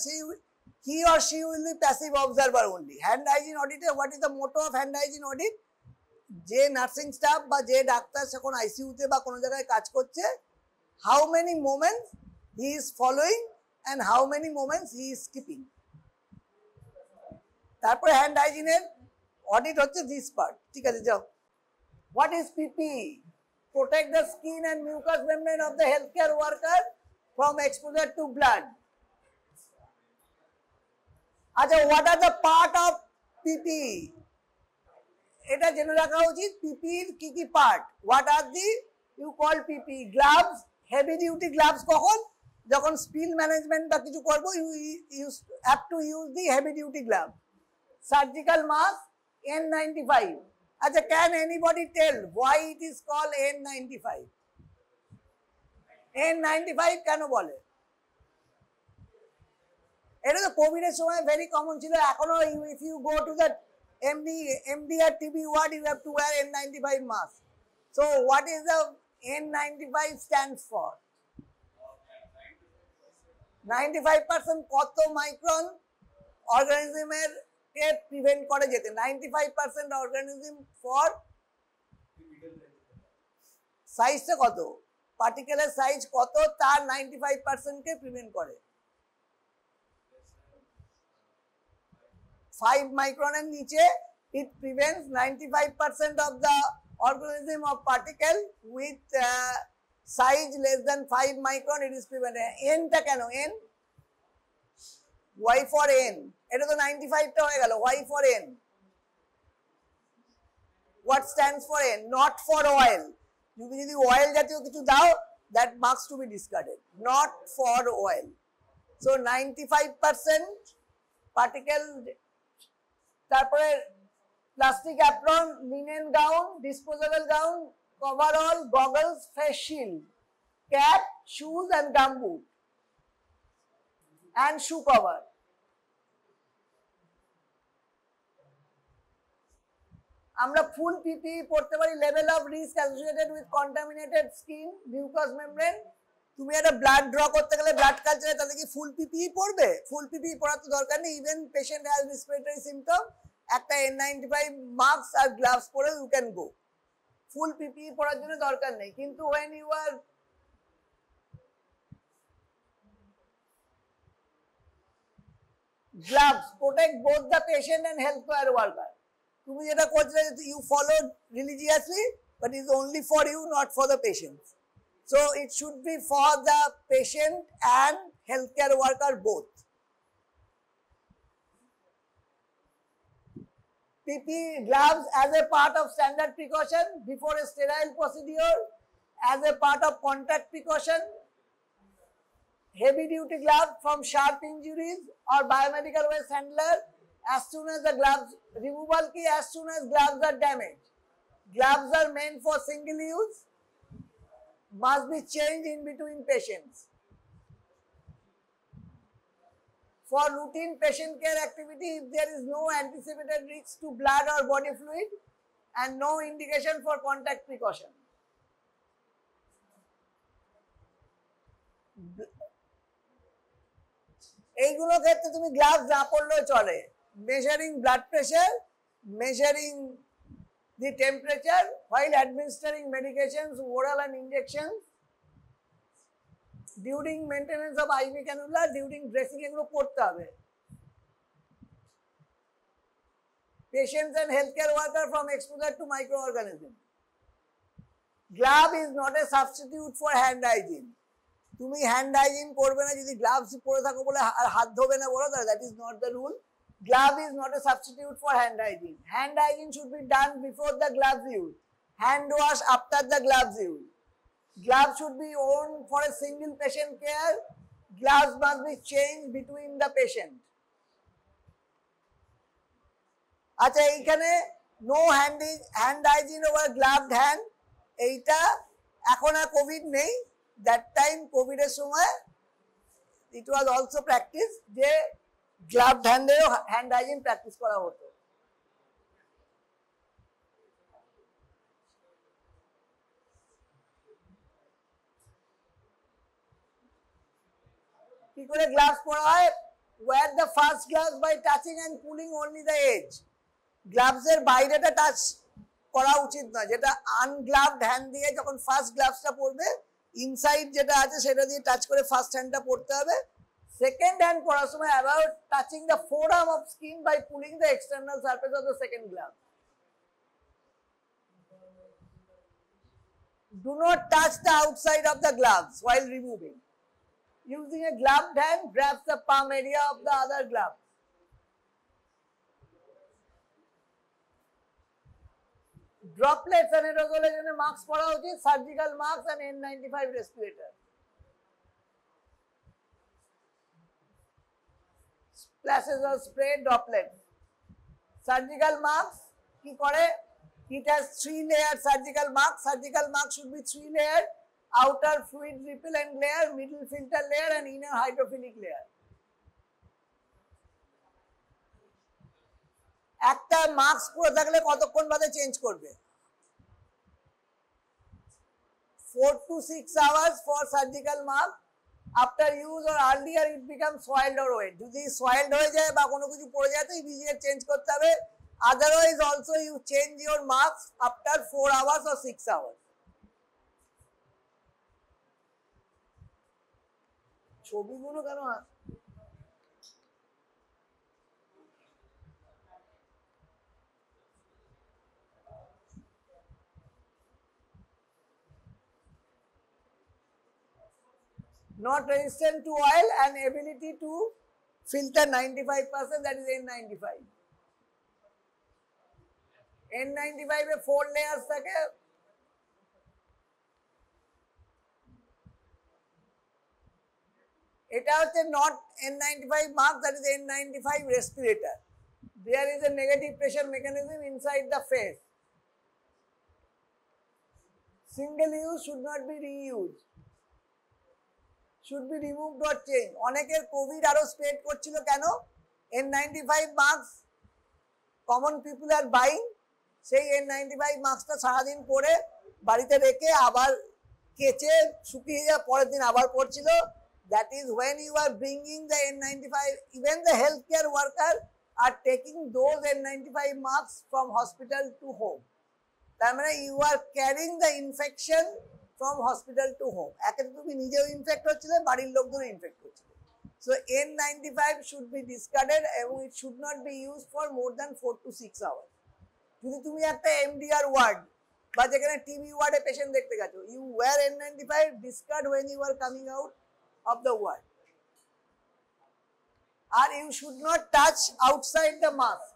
he or she will be passive observer only. Hand hygiene অডিটে what is the motto of hand hygiene audit? যে নার্সিং স্টাফ বা যে ডাক্তার সেখন আইসিইউতে বা কোনো জায়গায় কাজ করছে, how many moments he is following and how many moments he is skipping. তারপরে হ্যান্ড হাইজিনের অডিট হচ্ছে দিস পার্ট। ঠিক আছে, যাও। What is PPE? Protect the skin and mucous membrane of the healthcare worker from exposure to blood. Acha, what are the part of PPE? Eta jene rakha uchit PPE er ki ki part. What are the you call PPE? Gloves, heavy duty gloves kokhon jokhon spill management ba kichu korbo, you have to use the heavy duty glove. Surgical mask N95. Acha, can anybody tell why it is called N95? N95 কেন বলে? এটা তো Covid এর সময় very common ছিল, এখনো if you go to the MD or TB ward you have to wear N95 mask. So what is the N95 stands for? 95% কত micron অর্গানিজমের কে prevent করে যেতে, 95% অর্গানিজম ফর সাইজটা কত, পার্টিকেলের সাইজ কত, তার 95% কে প্রিভেন্ট করে। 5 মাইক্রনের নিচে it prevents 95% of the organism of particle with size less than 5 micron, it is prevented. N টা কেন N? Y for N, এটা তো 95 টা হয়ে গেল, Y for N, what stands for N? Not for oil. তুমি যদি oil জাতীয় কিছু দাও, that marks to be discarded, not for oil. So 95% particle, তারপরে plastic apron, linen gown, disposable gown, coverall, goggles, face shield, cap, shoes and gumboot and shoe cover. আমরা full PPE পড়তে পারি, level of risk associated with contaminated skin, mucous membrane. তুমি একটা blood draw করতে গেলে blood কালচারে, তাহলে কি ফুল পিপিই পড়বে? ফুল পিপিই পড়ার তো দরকার নেই। Even patient has respiratory symptom, একটা N95 মাস্ক আর গ্লাভস পরে you can go. Full PPE পড়ার জন্য দরকার নেই। কিন্তু when you are gloves protect both the patient and healthcare worker. তুমি যেটা করছিলে, you followed religiously, but it is only for you, not for the patients. So it should be for the patient and healthcare worker both. PPE gloves as a part of standard precaution before a sterile procedure, as a part of contact precaution. Heavy duty gloves from sharp injuries or biomedical waste handler, as soon as the gloves removal key, as soon as gloves are damaged. Gloves are meant for single use, must be changed in between patients. For routine patient care activity, if there is no anticipated risk to blood or body fluid and no indication for contact precaution. এইগুলো ক্ষেত্রে তুমি gloves না পরলেও চলে। Measuring blood pressure, measuring the temperature while administering medications, oral and injections, during maintenance of IV cannula, during dressing, এগুলো পড়তে হবে। patients and healthcare worker from exposure to microorganisms. Glove is not a substitute for hand hygiene. তুমি hand hygiene করবে না যদি gloves পরে থাকো বলে আর হাত ধোবে না বলো, that is not the rule. Glove is not a substitute for hand hygiene. Hand hygiene should be done before the gloves use. Hand wash after the gloves use. Gloves should be worn for a single patient care. Gloves must be changed between the patient. আচ্ছা, এইখানে no hand hygiene over gloved hand, এইটা এখন আর COVID নেই, that time কোভিডের সময় it was also practice যে gloved হ্যান্ডেও হ্যান্ড হাইজিন প্র্যাকটিস করা হতো. কি করে গ্লাভস পরা হয়? wear the first gloves by touching and pulling only the edge. Gloves এর বাইরেটা টাচ করা উচিত না, যেটা আনগ্লাভড হ্যান্ড দিয়ে যখন ফার্স্ট গ্লাভসটা পরবে ইনসাইড যেটা আছে সেটা দিয়ে টাচ করে ফার্স্ট হ্যান্ডটা পরতে হবে. সেকেন্ড হ্যান্ড পরার সময় about touching the forearm of skin by pulling the external surface of the second glove. Do not touch the outside of the gloves while removing. Using a gloved hand, grab the palm area of the other glove. Droplets and aerosol এর জন্য mask পরা উচিত, surgical mask and N95 respirator. Splashes or spray droplets. Surgical mask কি করে? It has 3 layer surgical mask. Surgical mask should be 3 layered. Outer fluid repellent layer, middle filter layer and inner hydrophilic layer. একটা mask পরে থাকলে কতক্ষণ বাদে change করবে? 4 to 6 hours for surgical mask. After use or earlier it becomes soiled or wet. যদি soiled হয়ে যায় বা কোনো কিছু পড়ে যায় তো ইমিডিয়েট চেঞ্জ করতে হবে. Otherwise also you change your mask after 4 hours or 6 hours. ছবিগুলো কেন not resistant to oil and ability to filter 95%, that is N95. N95 A 4 layers থাকে. এটা হচ্ছে not N95 mask, that is N95 respirator. There is a negative pressure mechanism inside the face. Single use should not be reused. Should be removed or changed. অনেকের Covid আরো spread করছিল কেন? N95 mask common people আর buying, সেই N95 মাস্কটা সারাদিন পরে বাড়িতে রেখে আবার কেচে শুকিয়ে যাওয়ার পরের দিন আবার পরছিল. That is when you are bringing the N95, even the healthcare worker are taking those N95 masks from hospital to home. তার মানে you are carrying the infection from hospital to home. একে তুমি নিজেও ইনফেক্ট হচ্ছিলে, বাড়ির লোকদেরও in fact হচ্ছিল. So N95 should be discarded এবং it should not be used for more than 4 to 6 hours. যদি তুমি একটা MDR ওয়ার্ড বা যেখানে টিবি ওয়ার্ডে পেশেন্ট দেখতে গেছো, you wear N95, discard when you are coming out of the ward. Or you should not touch outside the mask.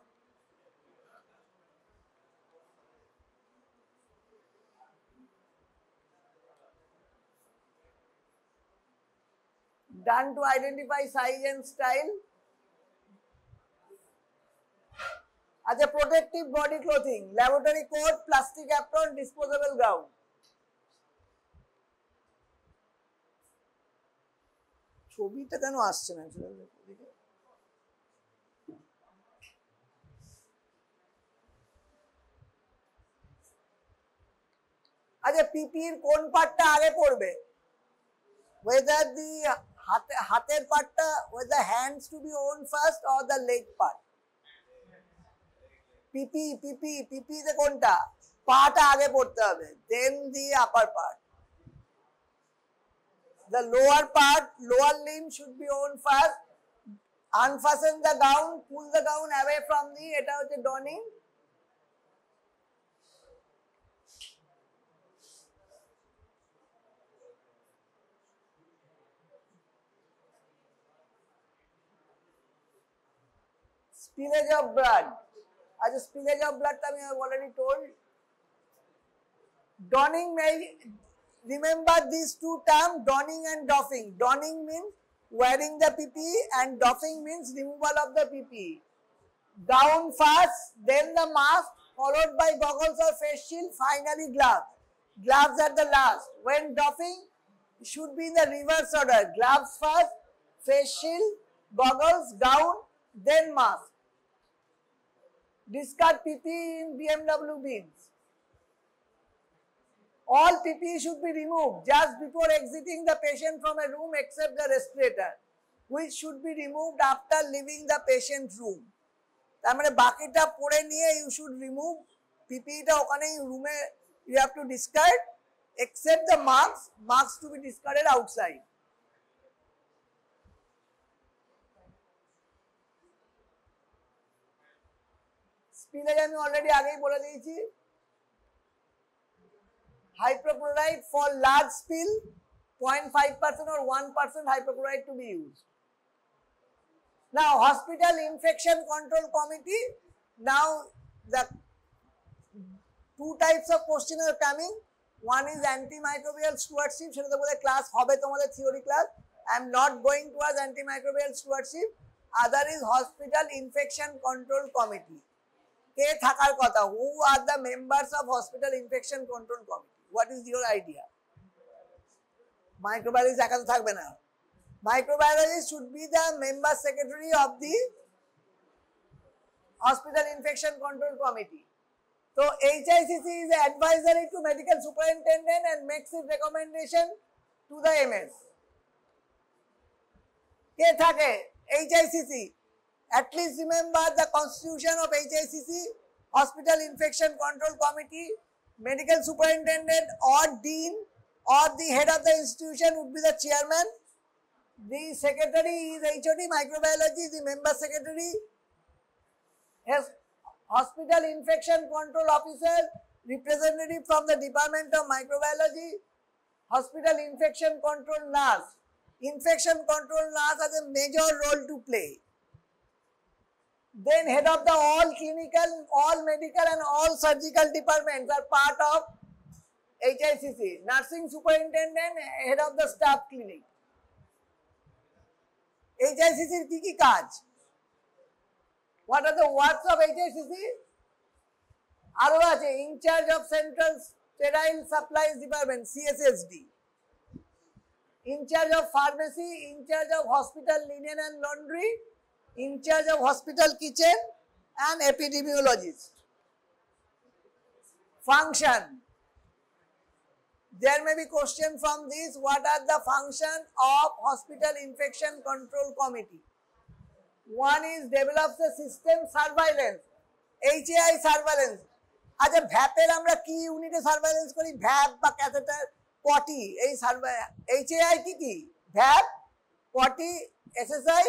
Done to identify size and style. As a protective body clothing, laboratory coat, plastic apron, disposable gown. ছবিটা কেন আসছে না? আচ্ছা, পিপির কোন পার্টটা আগে পড়বে? whether the হাতের পার্টটা, whether hands to be worn first or the leg part. পিপি তে কোনটা? পাটা আগে পড়তে হবে, then the upper part. The lower part, lower limb should be worn first. Unfasten the gown, pull the gown away from the, এটা হচ্ছে donning. Spillage of blood. As a spillage of blood, I have already told. Donning, may remember these two terms, donning and doffing. Donning means wearing the PPE and doffing means removal of the PPE. Gown first, then the mask, followed by goggles or face shield, finally gloves. Gloves at the last. When doffing, should be in the reverse order. Gloves first, face shield, goggles, gown, then mask. Discard PPE in BMW bins. All PPE should be removed just before exiting the patient from a room except the respirator, which should be removed after leaving the patient room. তার মানে বাকিটা পরে নিয়ে you should remove PPE টা ওখানেই রুমে you have to discard except the marks to be discarded outside. Spillage আমি already আগেই বলে দিয়েছি. Hypochlorite for large spill, 0.5% or 1% hypochlorite to be used. Now, Hospital Infection Control Committee, now the two types of question are coming. One is antimicrobial stewardship, সেটা তো বলে class হবে তোমাদের theory class. I am not going towards antimicrobial stewardship. Other is Hospital Infection Control Committee. কে থাকার কথা? Who are the members of Hospital Infection Control Committee? What is your idea? Microbiologist একা তো থাকবে না. Microbiologist should be the member secretary of the Hospital Infection Control Committee. So HICC is advisory to medical superintendent and makes its recommendation to the MS. কে থাকে? HICC. At least remember the constitution of HICC, Hospital Infection Control Committee, medical superintendent or dean or the head of the institution would be the chairman. The secretary is HOD microbiology, the member secretary. Yes, Hospital Infection Control Officer, representative from the Department of Microbiology. Hospital Infection Control Nurse. Infection Control Nurse has a major role to play. Then head of the all clinical, all medical and all surgical departments are part of HICC. Nursing superintendent, head of the staff clinic. HICC এর কি কি কাজ? What are the works of HICC? আরো আছে in charge of Central Sterile Supplies Department, CSSD. In charge of pharmacy, in charge of hospital linen and laundry, in charge of hospital kitchen and epidemiologist. Function. There may be question from this, what are the function of Hospital Infection Control Committee? One is develops the system surveillance, HAI surveillance. আচ্ছা ভ্যাপের আমরা কি ইউনিটে surveillance করি? ভ্যাপ বা catheter, পটি, এই HAI কি? ভ্যাপ, পটি, SSI,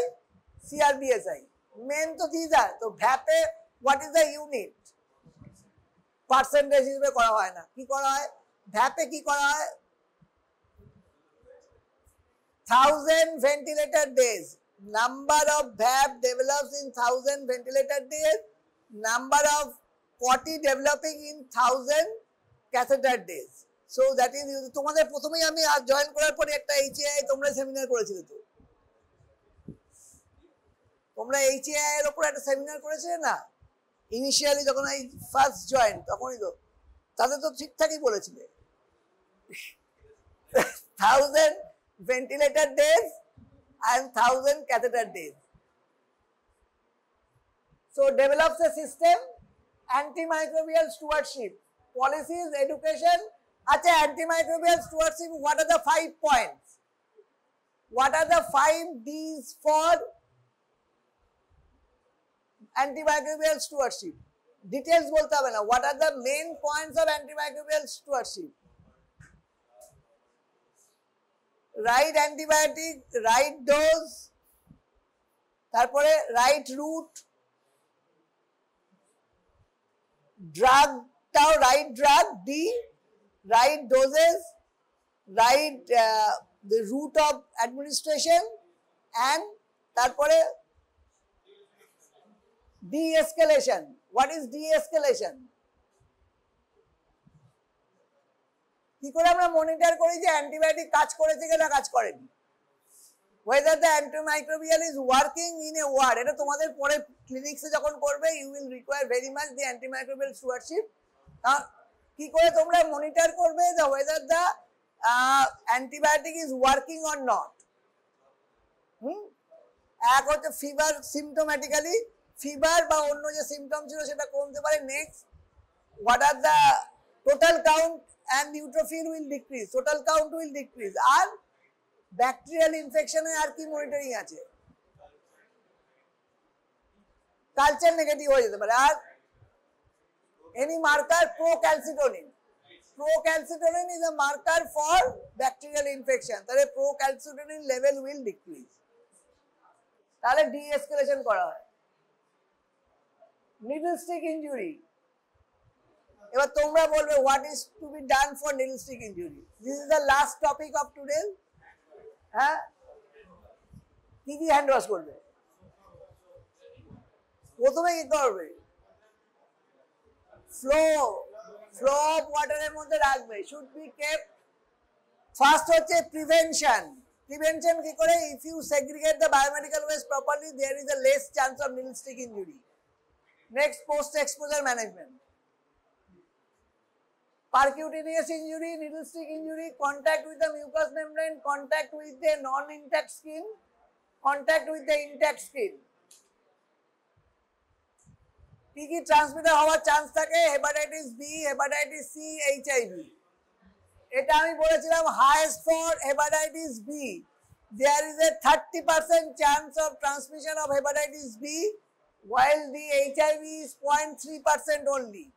CRBSI. Main তো these are. তো ভ্যাপে what is the unit? Percentage হিসেবে করা হয় না. কি করা হয়? ভ্যাপে কি করা হয়? 1000 ventilator days. Number of VAP develops in 1000 ventilator days. Number of 40 developing in 1000 catheter days. So that is, তোমাদের প্রথমেই আমি জয়েন করার পরে একটা HAI তোমরা সেমিনার করেছিলে তো? তোমরা HAI এর উপর একটা সেমিনার করেছিলে না? ইনিশিয়ালি যখন এই ফার্স্ট জয়েন তখনই তো তাদের তো ঠিকঠাকই বলেছিলে 1000 ventilator days and 1000 catheter days. So develops a system, antimicrobial stewardship, policies, education. Acha, antimicrobial stewardship, what are the 5 points? What are the 5 D's for antimicrobial stewardship? Details bolte hobe na. What are the main points of antimicrobial stewardship? Right antibiotic, right dose, তারপরে right route, ড্রাগটাও right drug, the right doses, right the route of administration, and তারপরে de-escalation. What is de-escalation? কি করে আমরা monitor করি যে antibiotic কাজ করেছে কিনা কাজ করেনি, whether the antimicrobial is working in a ward, এটা তোমাদের পরে ক্লিনিক্সে যখন করবে you will require very much the antimicrobial stewardship. কি করে তোমরা মনিটর করবে the whether the antibiotic is working or not? এক হচ্ছে ফিভার, সিমটোম্যাটিক্যালি ফিভার বা অন্য যে সিমটম ছিল সেটা কমতে পারে। Next, what are the total count and neutrophil will decrease, total count will decrease. আর ব্যাকটেরিয়াল ইনফেকশনে আর কি মনিটরিং আছে? কালচার নেগেটিভ হয়ে যেতে পারে। আর any marker, procalcitonin, procalcitonin is a marker for bacterial infection, তাহলে প্রোক্যালসিটোনিন লেভেল will decrease, তাহলে de-escalation করা হয়। নিডল স্টিক ইনজুরি, এবার তোমরা বলবে what is to be done for needle stick injury. This is the last topic of today. হ্যাঁ, কি কি হ্যান্ড ওয়াশ করবে? প্রথমে কি করবে? ফ্লো অফ ওয়াটারের মধ্যে রাখবে, শুড বি কেপ্ট। ফার্স্ট হচ্ছে প্রিভেনশন। প্রিভেনশন কি করে? If you segregate the biomedical waste properly there is a less chance of needle stick injury. Next, post exposure management. Percutaneous injury, needle stick injury, contact with the mucous membrane, contact with the non-intact skin, contact with the intact skin. কি কি transmitter হওয়ার chance থাকে? Hepatitis B, hepatitis C, HIV. এটা আমি বলেছিলাম highest for hepatitis B. There is a 30% chance of transmission of hepatitis B, while the HIV is 0.3% only.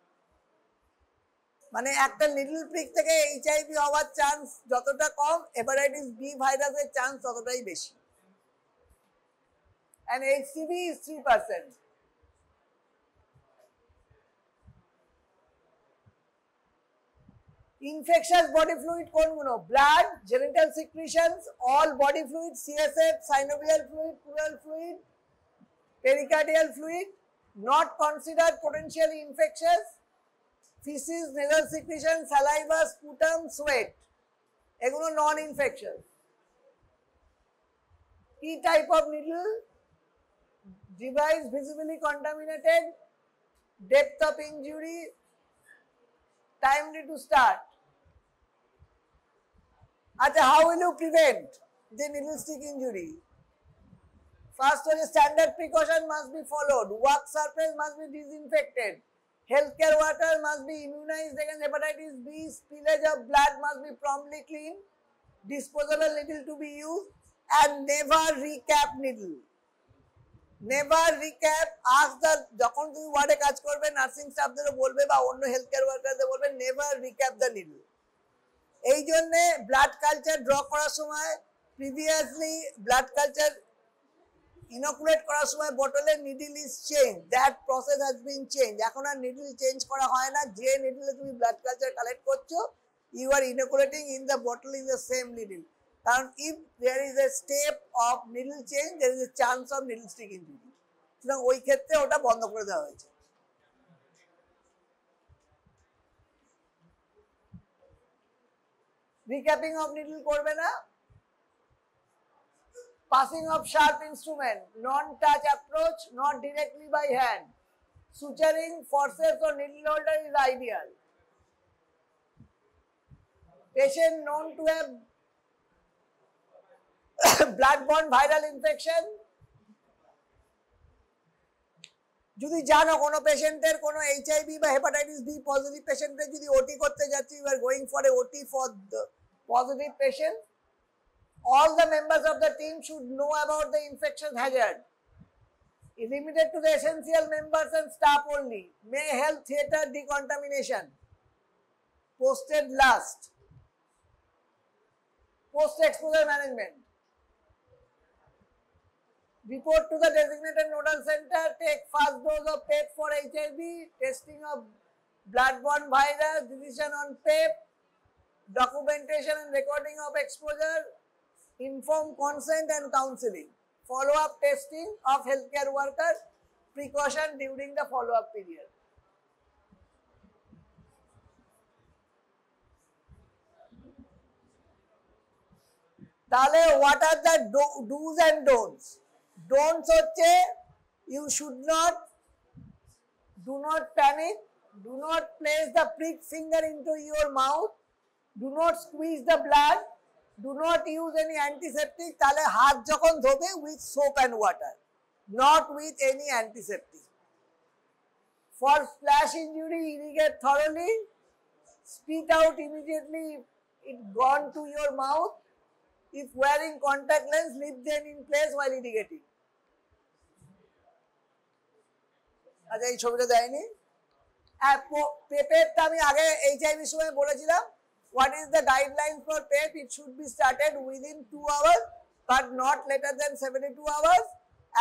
মানে একটা needle prick থেকে এইচআইভি হওয়ার চান্স যতটা কম, হেপাটাইটিস বি ভাইরাসের চান্স ততটাই বেশি। and HCV is 3%. Infectious body fluid কোনগুলো? blood, genital secretions, all body fluid, CSF, synovial fluid, pleural fluid, pericardial fluid, not considered potentially infectious, feces, nasal secretion, saliva, sputum, sweat, এগুলো নন infection. কি type of needle? device visibly contaminated, depth of injury, timely to start. আচ্ছা, how will you prevent the needle stick injury? First, standard precaution must be followed. Work surface must be disinfected. Healthcare workers must be immunized against hepatitis B. Spillage of blood must be promptly cleaned. Disposable needle to be used, and never recap needle. Never recap. Ask the, যখন তুমি ওয়ার্ডে কাজ করবে nursing স্টাফদেরও বলবে বা অন্য healthcare ওয়ার্কারদের বলবে never recap the needle. এই জন্য ব্লাড কালচার ড্র করার সময় প্রিভিয়াসলি ব্লাড কালচার ইনোকুলেট করার সময় বটলের needle is change, that process has been change. এখন আর নিডল চেঞ্জ করা হয় না। যে নিডলে তুমি ব্লাড কালচার কালেক্ট করছো, you are inoculating in the bottle in the same needle. কারণ if there is a step of needle change, there is a chance of needle stick injury. সুতরাং ওই ক্ষেত্রে ওটা বন্ধ করে দেওয়া হয়েছে। রিক্যাপিং অফ নিডল করবে না। Passing of sharp instrument, non-touch approach, not directly by hand. Suturing, forceps or needle holder is ideal. Patient known to have blood-borne viral infection. যদি জানো কোনো পেশেন্টের কোনো এইচআইভি বা হেপাটাইটিস বি পজিটিভ পেশেন্টের যদি ওটি করতে যাচ্ছি, you are going for a OT for the positive patient, all the members of the team should know about the infection hazard. Limited to the essential members and staff only. May help theatre decontamination. Posted last. Post exposure management. Report to the designated nodal center. Take first dose of PEP for HIV. Testing of bloodborne virus. Decision on PEP. Documentation and recording of exposure. Informed consent and counseling. Follow-up testing of healthcare workers. Precaution during the follow-up period. Tale, what are the do's and don'ts? Don'ts hoche, you should not, do not panic, do not place the prick finger into your mouth, do not squeeze the blood, do not use any antiseptic. Tale hath jokhon dhobe with soap and water, not with any antiseptic. For splash injury, irrigate thoroughly, spit out immediately it gone to your mouth. If wearing contact lens, leave them in place while irrigating. আচ্ছা এই ছবিটা দেয়নি পেপেরটা আমি আগে HIV সময় বলেছিলাম what is the guidelines for PEP? It should be started within 2 hours but not later than 72 hours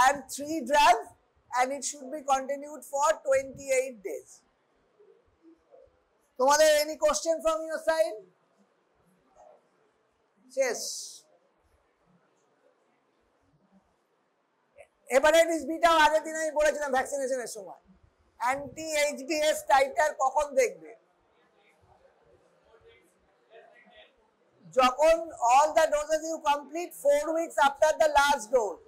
and 3 drugs and it should be continued for 28 days. তোমাদের any question from your side? Yes. Hepatitis বিটাও আগের দিন আমি বলেছিলাম ভ্যাকসিনেশনের সময় anti HBS titre কখন দেখবে যখন all the doses you complete 4 weeks after the last dose